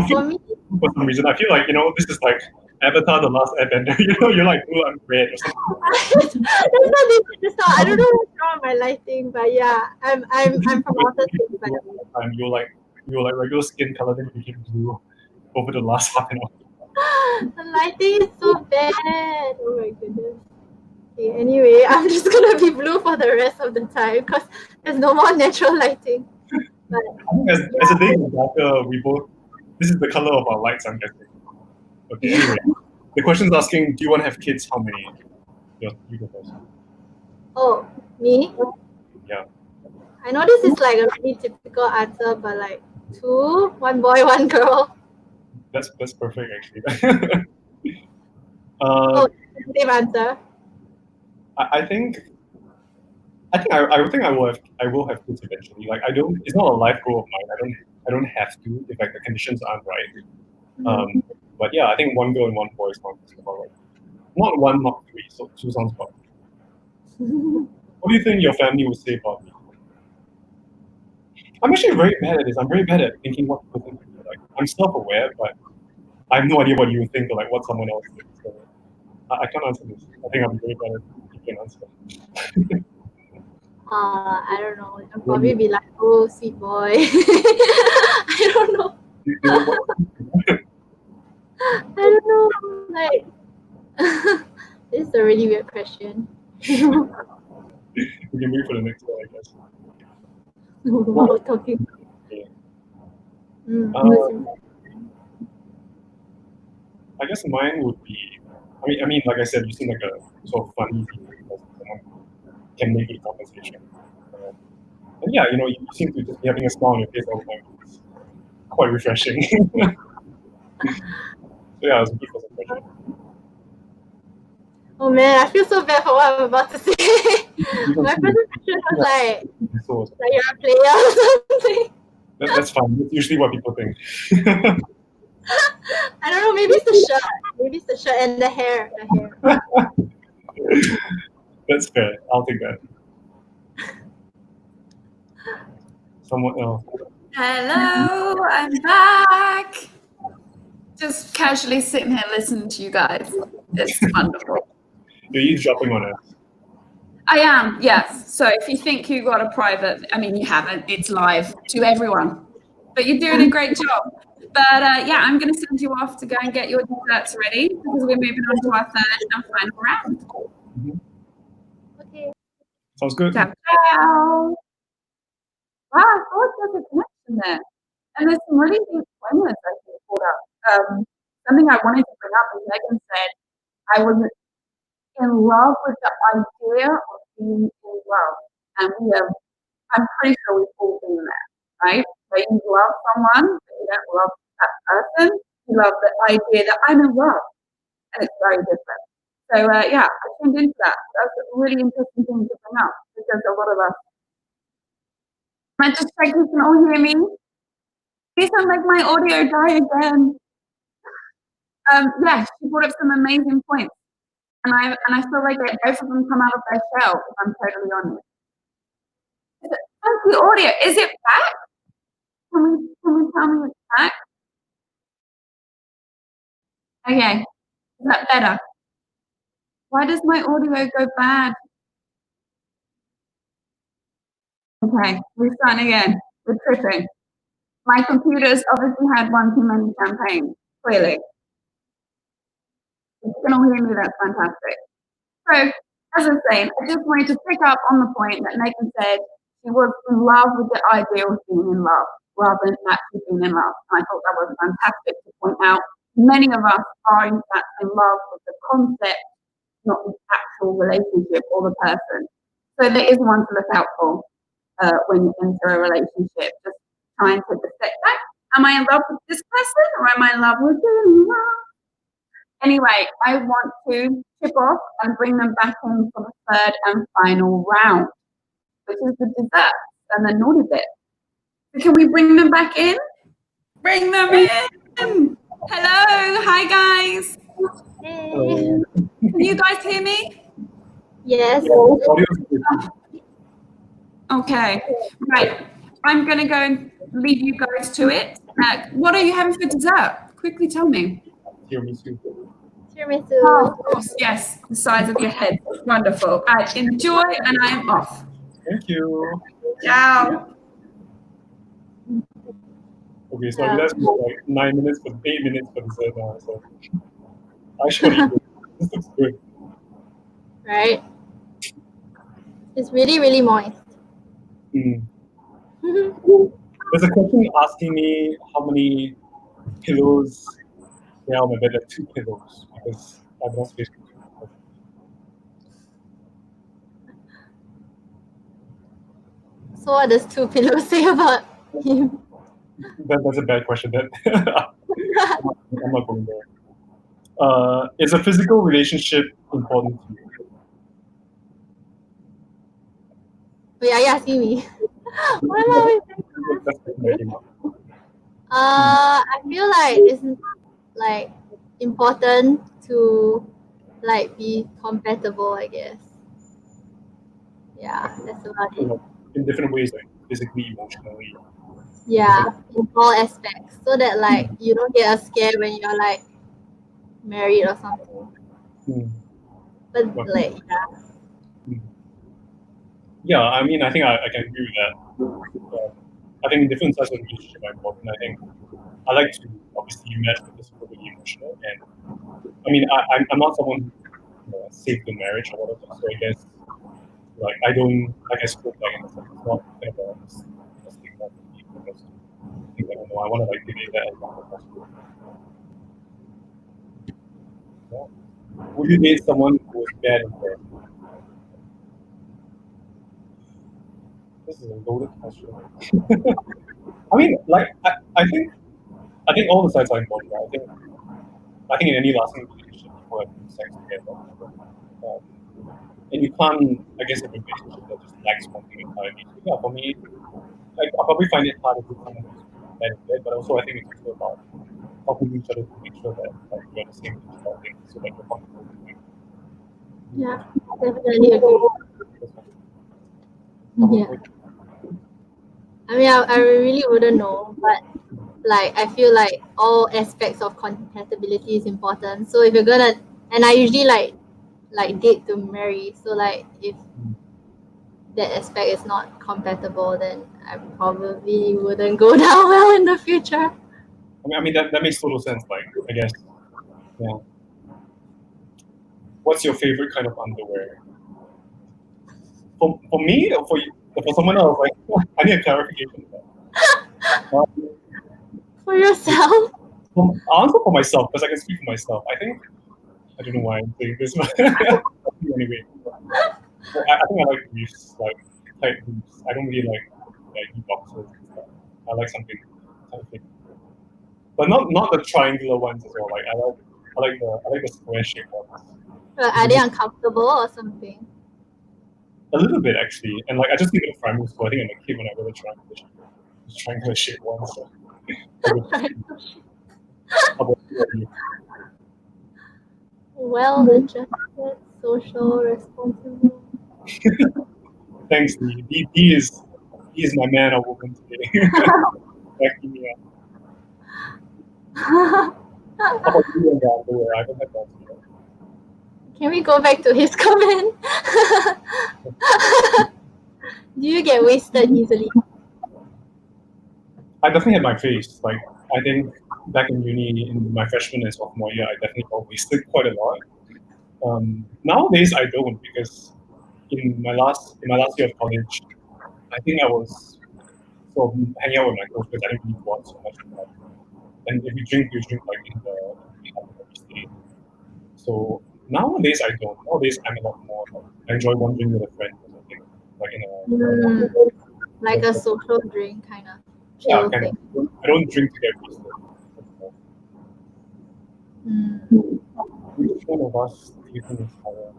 For me, For some reason, I feel like this is like Avatar: The Last Airbender. You're like, oh, I'm red or something. that's not this. I don't know what's wrong with my lighting, but yeah, I'm from outer space. By the way. You were like regular skin color, then you became blue over the last half an hour. The lighting is so bad. Oh my goodness. Okay, anyway, I'm just gonna be blue for the rest of the time because there's no more natural lighting. But I think as the day goes darker, this is the color of our lights, I'm guessing. Okay, anyway. The question's asking, do you want to have kids? How many? You go first. Oh, me? Yeah. I know this is like a really typical answer, but like 2, 1 boy, 1 girl. That's perfect actually. Same answer. I think I will have kids eventually. Like it's not a life goal of mine. I don't have to if like the conditions aren't right. But yeah, I think 1 girl and 1 boy is not about right. Not 1, not 3. So 2 sounds about. What do you think your family would say about me? I'm actually very bad at this. I'm very bad at thinking what people think. Like I'm self-aware, but I have no idea what you think or like what someone else thinks. So I can't answer this. I think I'm very bad at picking an answer. I don't know. I'll probably be like, oh, sweet boy. I don't know. I don't know. Like, this is a really weird question. We can wait for the next one, I guess. What we're talking. Yeah. Mm, I guess mine would be. I mean, like I said, you seem like a sort of funny because someone can make good conversation. And yeah, you seem to just be having a smile on your face all the time. It's quite refreshing. So yeah, it was a good first impression. Oh man, I feel so bad for what I'm about to say. My first impression was like you're a player or something. That's fine. That's usually what people think. I don't know. Maybe it's the shirt. Maybe it's the shirt and the hair. That's fair. I'll take that. Someone else. Hello, I'm back. Just casually sitting here listening to you guys. It's wonderful. You're eavesdropping on us. I am, yes. So if you think you got a private, I mean, you haven't. It's live to everyone. But you're doing a great job. But yeah, I'm going to send you off to go and get your desserts ready because we're moving on to our third and final round. Okay. Sounds good. Ciao, ciao. Wow, I thought there's a connection there. And there's some really deep pointers I think pulled up. Something I wanted to bring up is Megan said I wasn't in love with the idea of being in love. And I'm pretty sure we've all been there, right? Where you love someone, but you don't love that person. You love the idea that I'm in love. And it's very different. So yeah, I tuned into that. That's a really interesting thing to bring up because a lot of us. Can I just check you can all hear me? Please don't make my audio die again. Yeah, she brought up some amazing points. And I feel like both of them come out of their shell, if I'm totally honest. How's the audio? Is it back? Can we tell me it's back? Okay. Is that better? Why does my audio go bad? Okay, we're starting again. We're tripping. My computer's obviously had one too many champagne, clearly. If you can all hear me, that's fantastic. So, as I was saying, I just wanted to pick up on the point that Megan said she was in love with the idea of being in love rather than actually being in love. And I thought that was fantastic to point out. Many of us are in fact in love with the concept not the actual relationship or the person. So there is one to look out for when you enter a relationship. Just try and take a step back. Am I in love with this person or am I in love with them? Anyway, I want to chip off and bring them back in for the third and final round, which is the dessert and the naughty bit. So can we bring them back in? Bring them in! Hello, hi guys. Hey. Can you guys hear me? Yes. Okay, right. I'm gonna go and leave you guys to it. What are you having for dessert? Quickly tell me. Tiramisu. Tiramisu. Oh, of course, yes, the size of your head. Wonderful. Enjoy, and I am off. Thank you. Ciao. Okay, so I realized we have like 8 minutes for dessert now. So I should eat it. This looks good. Right? It's really, really moist. There's a question asking me how many pillows there are on my bed. Like 2 pillows because I have no space for 2 pillows. So what does 2 pillows say about him? That's a bad question. That I'm not going there. Is a physical relationship important to you? Wait, are you asking me? Why am I always That's the question. I feel like it's like important to like be compatible, I guess. Yeah, that's about it. In different ways, like physically, emotionally. Yeah, in all aspects, so that like you don't get a scare when you're like married or something. But like, yeah. Yeah, I mean, I think I can agree with that. I think different sides of the relationship are important. I think I like to obviously match the physical with the emotional, and I mean, I'm not someone who saved the marriage or whatever. So I guess like I hope like in a sense it's not kind of a stigma for me because I think like, I want to like delay that as long as possible. Yeah. Would you date someone who was bad in bed? This is a loaded question. I mean, like I think all the sides are important. Right? I think in any lasting relationship, people have sex together. And you can't, I guess, have a relationship that just lacks one thing entirely. So yeah, for me, like, I probably find it hard to put someone who's bad in bed, but also I think it's also about helping each other to make sure that like you're on the same page about things, so that you're comfortable with it. Yeah, definitely agree. Yeah. I mean, I really wouldn't know, but like I feel like all aspects of compatibility is important. So if you're gonna, and I usually like date to marry. So like if that aspect is not compatible, then I probably wouldn't go down well in the future. I mean that makes total sense. Like I guess, yeah. What's your favorite kind of underwear? For me, or for someone else, like I need a clarification. For yourself? I'll answer for myself because I can speak for myself. I think I don't know why I'm saying this, but anyway, I think I like briefs, like tight briefs. I don't really like boxers and stuff. I like something, but not the triangular ones as well. Like I like the square shaped ones. Are they uncomfortable or something? A little bit actually, and like I just think of primary school. I think I'm a kid when I wear the triangular shaped ones. So. How about you? Well-adjusted, social, responsible. Thanks, Lee. He is my man or woman today. Backing me up. How about you and the underwear? I don't have that yet. Can we go back to his comment? Do you get wasted easily? I definitely had my face. Like I think back in uni in my freshman and sophomore year, I definitely got wasted quite a lot. Nowadays I don't because in my last year of college, I think I was sort of hanging out with my close friends. I didn't really go out so much. And if you drink like in the after every day. So Nowadays, I don't. Nowadays, I'm a lot more. Like, I enjoy wandering with a friend or something, like in a Like a social drink kind of yeah, chill kind thing. of. I don't drink to get wasted. Which one of us do you think is higher?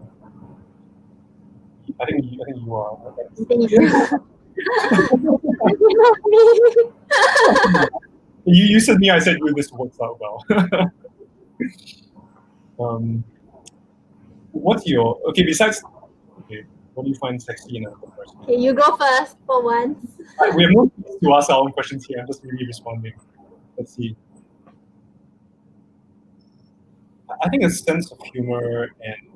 I think you are. I think you. You said me. I said you. This works out well. What's your okay? Besides, okay, what do you find sexy in another person? Okay, you go first for once. We have no need to ask our own questions here. I'm just really responding. Let's see. I think a sense of humor and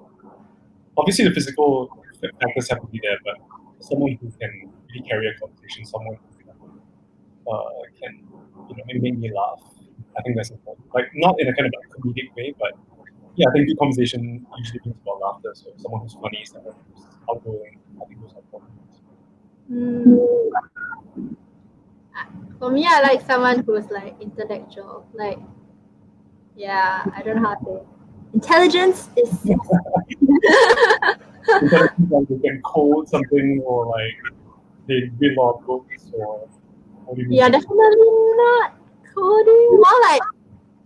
obviously the physical factors have to be there, but someone who can really carry a conversation, someone who can maybe make me laugh. I think that's important. Like not in a kind of like comedic way, but yeah, I think good conversation usually brings about laughter. So someone who's funny, someone who's outgoing, I think those are important. For me, I like someone who's like intellectual. Like, yeah, I don't know how to say it. Intelligence is sexy. Like they can code something or like they read a lot of books or what do you mean? Yeah, definitely not coding. More like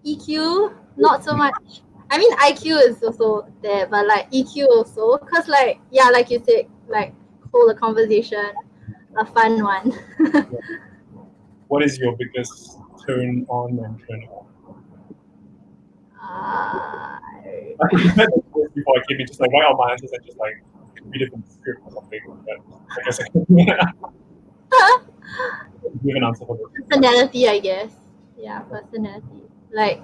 EQ, not so much. I mean, IQ is also there, but like EQ also, cause like yeah, like you said, like hold a conversation, a fun one. What is your biggest turn on and turn off? I prepared this before I came in, just like write out my answers and just like read it from the script or something. But I guess I can give an answer for this. Personality, I guess. Yeah, personality. Like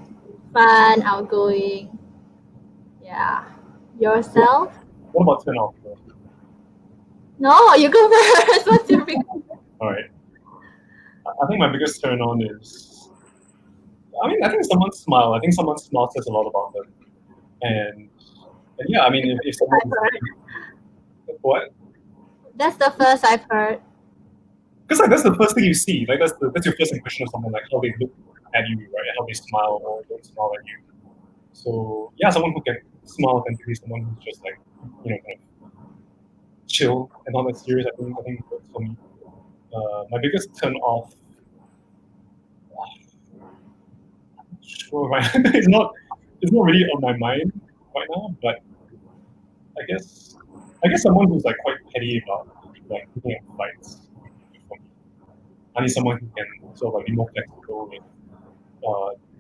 fun, outgoing. Yeah. Yourself? What about turn off? No, you go first. What's your biggest? All right. I think my biggest turn on is, I think someone's smile. I think someone's smile says a lot about them. And yeah, I mean, if someone what? That's the first I've heard. Because like that's the first thing you see. Like that's your first impression of someone, like how they look at you, right? How they smile or don't smile at you. So yeah, someone who can smile authentically, someone who's just like kind of chill and not that serious. I think works for me. My biggest turn off. Sure, right? it's not really on my mind right now, but I guess someone who's like quite petty about like picking up fights. I need someone who can sort of like be more flexible with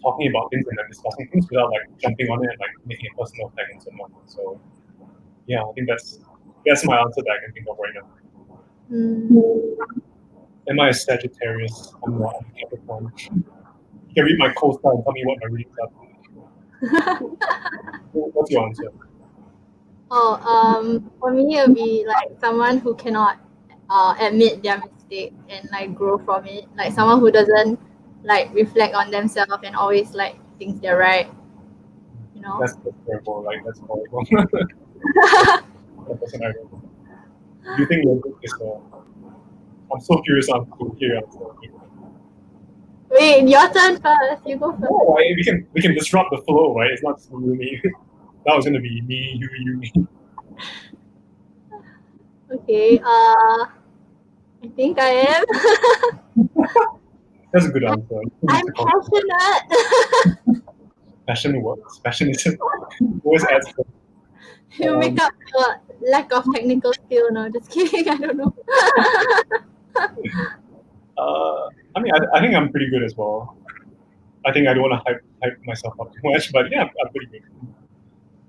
talking about things and then discussing things without like jumping on it and like making a personal attack on someone. So yeah, I think that's my answer that I can think of right now. Am I a Sagittarius? I'm not. I'm a Capricorn. You can read my co-star and tell me what my readings are. What's your answer? For me, it would be like someone who cannot admit their mistake and like grow from it. Like someone who doesn't like reflect on themselves and always like thinks they're right. You know. That's terrible. Like that's horrible. That person I don't. Do you think your book is I'm so curious on to hear your answer. Wait, your turn first. You go first. No, we can disrupt the flow, right? It's not just you me. That was gonna be me, you, me. Okay. I think I am. That's a good answer. I'm passionate. Passion works. Passion is always adds. You make up for lack of technical skill. No, just kidding. I don't know. I think I'm pretty good as well. I think I don't want to hype myself up too much, but yeah, I'm pretty good.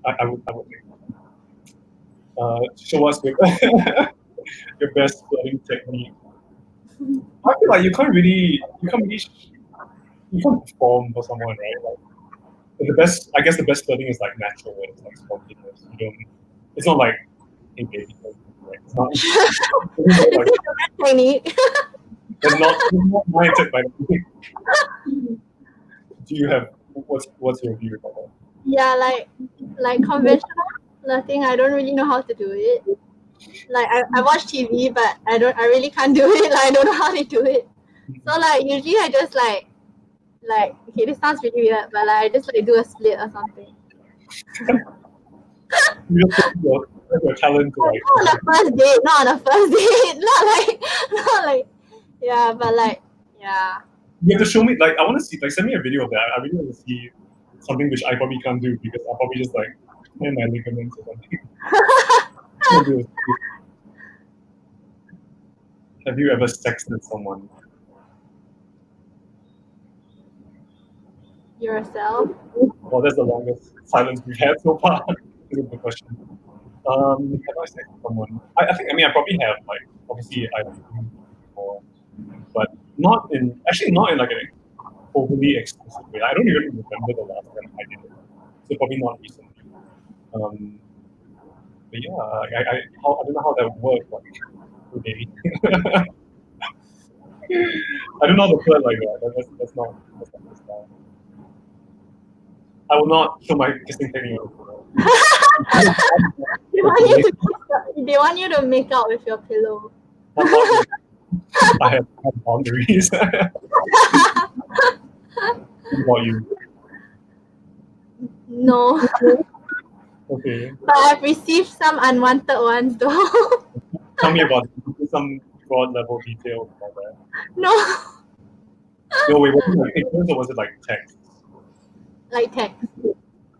I would think. Show us your best flirting technique. I feel like you can't perform for someone, right? Like the best flirting is like natural, it's like spontaneous. It's not like hey baby, like, it's not. Technique. It's not mindset by the way. Do you have what's your view about that? Yeah, like conventional flirting, I don't really know how to do it. Like I watch TV, but I really can't do it. Like I don't know how to do it. So like usually I just like okay, this sounds really weird, but like I just like do a split or something. You just put your talent to like. Not on a first date, not on a first date. Not like, yeah, but like, yeah. You have to show me, like, I want to see, like, send me a video of that. I really want to see something which I probably can't do because I'll probably just like tear my ligaments or something. Have you ever sexted someone? Yourself? Well, that's the longest silence we've had so far. Is a good question. Have I sexted someone? I think, I mean, I probably have, like, obviously I've before, but not in like an overly explicit way. I don't even remember the last time I did it. So probably not recently. But yeah, I don't know how that would work. Like, okay. I don't know how to put it like that. That's not the style. I will not show my kissing technique. They want you to make out with your pillow. I have boundaries. What about you? No. Okay. But I've received some unwanted ones though. Tell me about some broad level details about that. No. No, wait, was it like pictures or was it like text? Like text.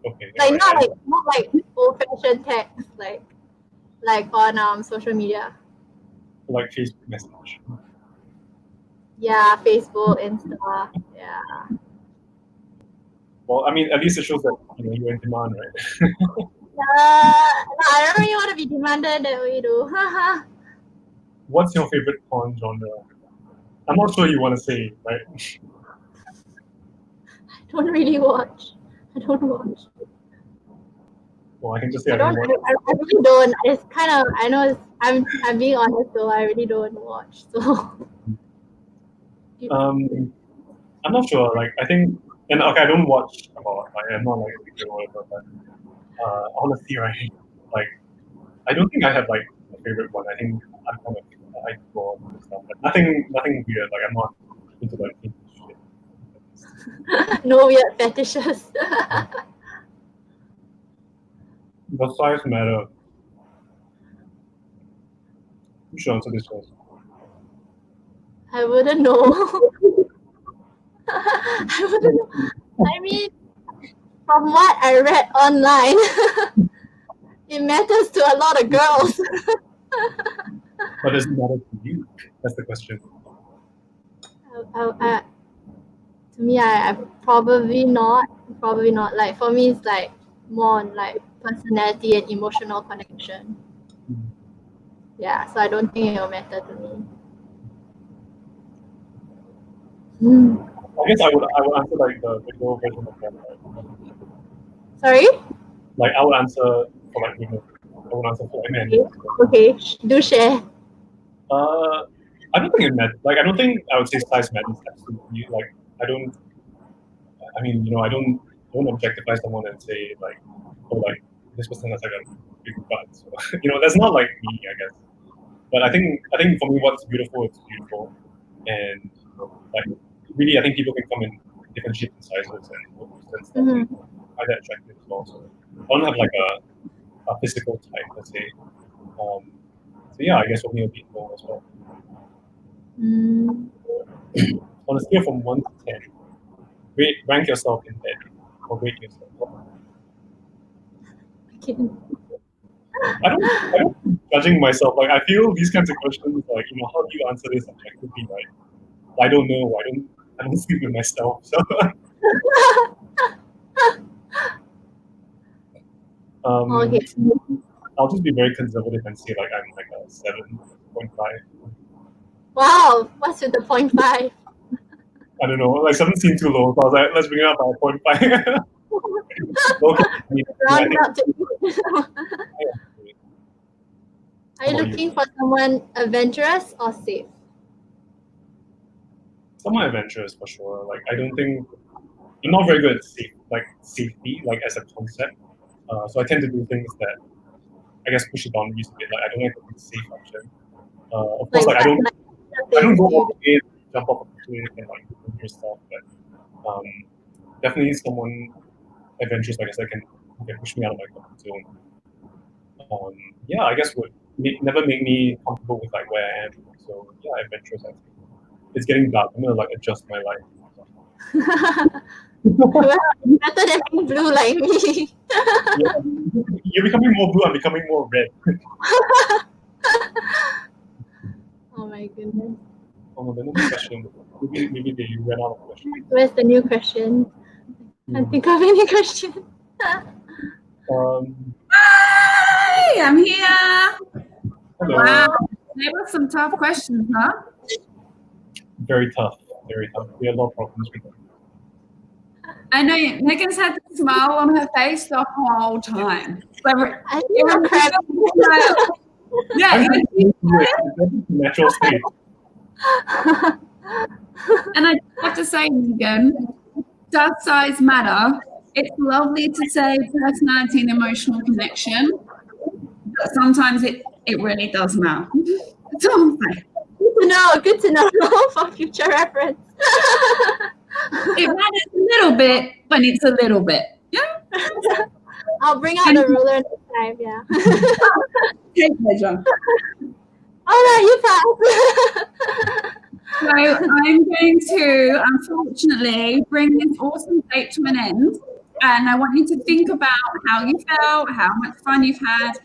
Okay. Like right. not like old fashioned text, like on social media. Like Facebook message. Yeah, Facebook, Insta. Yeah. Well, I mean, at least it shows that you're in demand, right? No, I don't really want to be demanded that way though. What's your favorite porn genre? I'm not sure you want to say, right? I don't really watch. I don't watch. Well, I can just say I I don't don't. watch. I really don't. It's kind of. I know. I'm being honest though. I really don't watch. So. I'm not sure. Like, I think, and okay, I don't watch a lot. Like, I'm not like a big deal or whatever. But honestly, right? Like, I don't think I have like a favorite one. I think I'm kind of I go on and stuff, but nothing weird. Like, I'm not into like shit. No weird fetishes. Does size matter? You should answer this first. I wouldn't know. I wouldn't know. I mean, from what I read online, it matters to a lot of girls. But does it matter to you? That's the question. To me, I probably not. Probably not. Like for me, it's like more on like personality and emotional connection. Yeah, so I don't think it will matter to me. I guess I would answer like the girl version of that. Right? Sorry? Like I would answer for like women. I would answer for like men. Okay, do share. I don't think it matters. Like I don't think I would say size matters absolutely. Like I don't. I mean, I don't objectify someone and say like, oh, like this person has like a big butt. So, that's not like me, I guess. But I think for me, what's beautiful is beautiful, and like really, I think people can come in different shapes and sizes and stuff. Mm-hmm. I find that attractive as well. So I don't have like a physical type, let's say. So yeah, I guess for me, it'll be more as well. On a scale from 1 to 10, rank yourself in 10 or rate yourself. I don't judging myself. Like I feel these kinds of questions, like how do you answer this objectively? Like I don't know. I don't sleep with myself. So Okay. I'll just be very conservative and say like I'm like a 7.5. Wow, what's with the 0.5? I don't know. Like 7 seemed too low, so I was like, let's bring it up by 0.5. Okay. Round up to Are you looking for someone adventurous or safe? Somewhat adventurous for sure. Like I don't think I'm not very good at safety, like as a concept. So I tend to do things that I guess push the boundaries a bit. Like I don't like to be safe option. Of course, like I don't go all the way, jump off a cliff and like do dangerous stuff, but definitely someone adventurous, like I said, can push me out of my comfort zone. yeah, I guess would never make me comfortable with like where I am. So yeah, adventurous. I think it's getting dark. I'm gonna like adjust my life. Well, better than being blue like me. Yeah, you're becoming more blue. I'm becoming more red. Oh my goodness. Oh, the next question. Maybe they ran out of questions. Where's the new question? Can't think of any question. Hi, I'm here. Hello. Wow, there were some tough questions, huh? Very tough. Very tough. We had a lot of problems with them. I know Megan's had the smile on her face the whole time. But I think I'm crappy. yeah, It's a natural state. and I have to say, Megan, does size matter? It's lovely to say personality and emotional connection, but sometimes it really does matter. That's all I'm saying. Good to know for future reference. It matters a little bit, but it's a little bit. Yeah. I'll bring out the ruler next time, yeah. Take pleasure. Alright, you pass. So I'm going to, unfortunately, bring this awesome date to an end. And I want you to think about how you felt, how much fun you've had,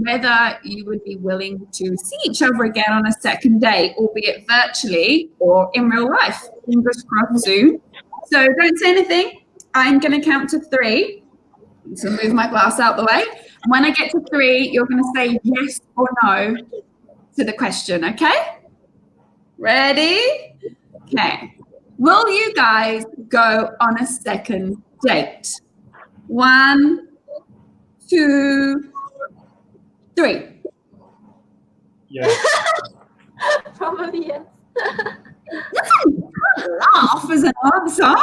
whether you would be willing to see each other again on a second date, albeit virtually or in real life. Fingers crossed soon. So don't say anything. I'm going to count to 3. So move my glass out the way. And when I get to 3, you're going to say yes or no to the question, okay? Ready? Okay. Will you guys go on a second date? 1, 2, 3. Yeah. Probably yes. Laugh as an answer.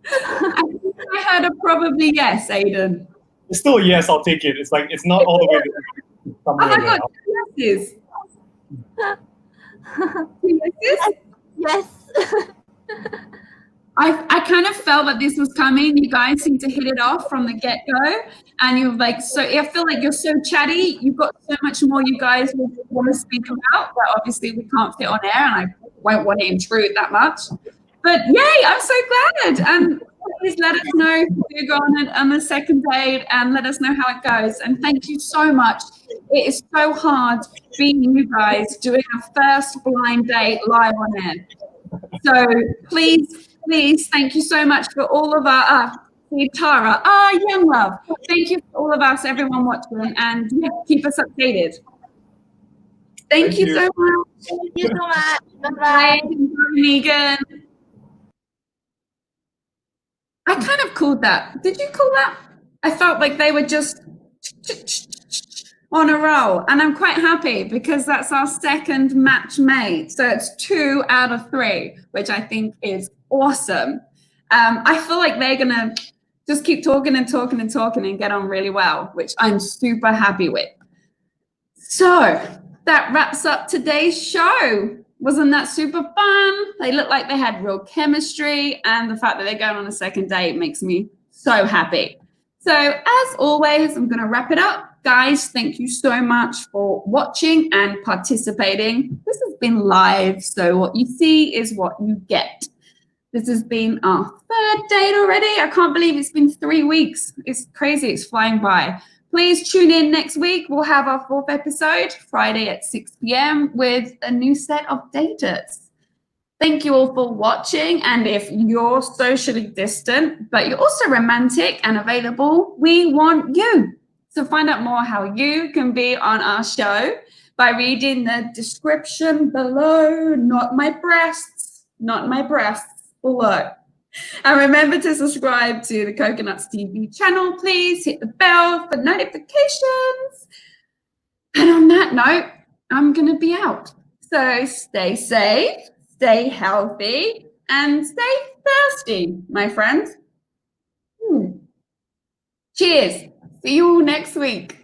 I think I heard a probably yes, Aidan. It's still a yes, I'll take it. It's like it's not all the way to Oh my somewhere God, now. 2 yeses. 2 yeses? Yes. I kind of felt that this was coming. You guys seem to hit it off from the get-go. And you're like, so I feel like you're so chatty. You've got so much more you guys would want to speak about, but obviously we can't fit on air and I won't want to intrude that much. But yay, I'm so glad. And please let us know if you do go on a second date and let us know how it goes. And thank you so much. It is so hard being you guys doing a first blind date live on air. So please, thank you so much for all of our Tara, young love. Thank you for all of us, everyone watching, and keep us updated. Thank you so much. Thank you so much. Bye, Bye-bye. Megan. I kind of called that. Did you call that? I felt like they were just on a roll, and I'm quite happy because that's our second match made. So it's 2 out of 3, which I think is awesome. I feel like they're gonna just keep talking and talking and talking and get on really well, which I'm super happy with. So that wraps up today's show. Wasn't that super fun? They look like they had real chemistry, and the fact that they're going on a second date makes me so happy. So as always, I'm going to wrap it up. Guys, thank you so much for watching and participating. This has been live, so what you see is what you get. This has been our 3rd date already. I can't believe it's been 3 weeks. It's crazy. It's flying by. Please tune in next week. We'll have our 4th episode, Friday at 6 p.m. with a new set of daters. Thank you all for watching. And if you're socially distant, but you're also romantic and available, we want you. So find out more how you can be on our show by reading the description below. Not my breasts below. And remember to subscribe to the Coconuts TV channel, please. Hit the bell for notifications. And on that note, I'm going to be out. So stay safe, stay healthy, and stay thirsty, my friends. Cheers. See you all next week.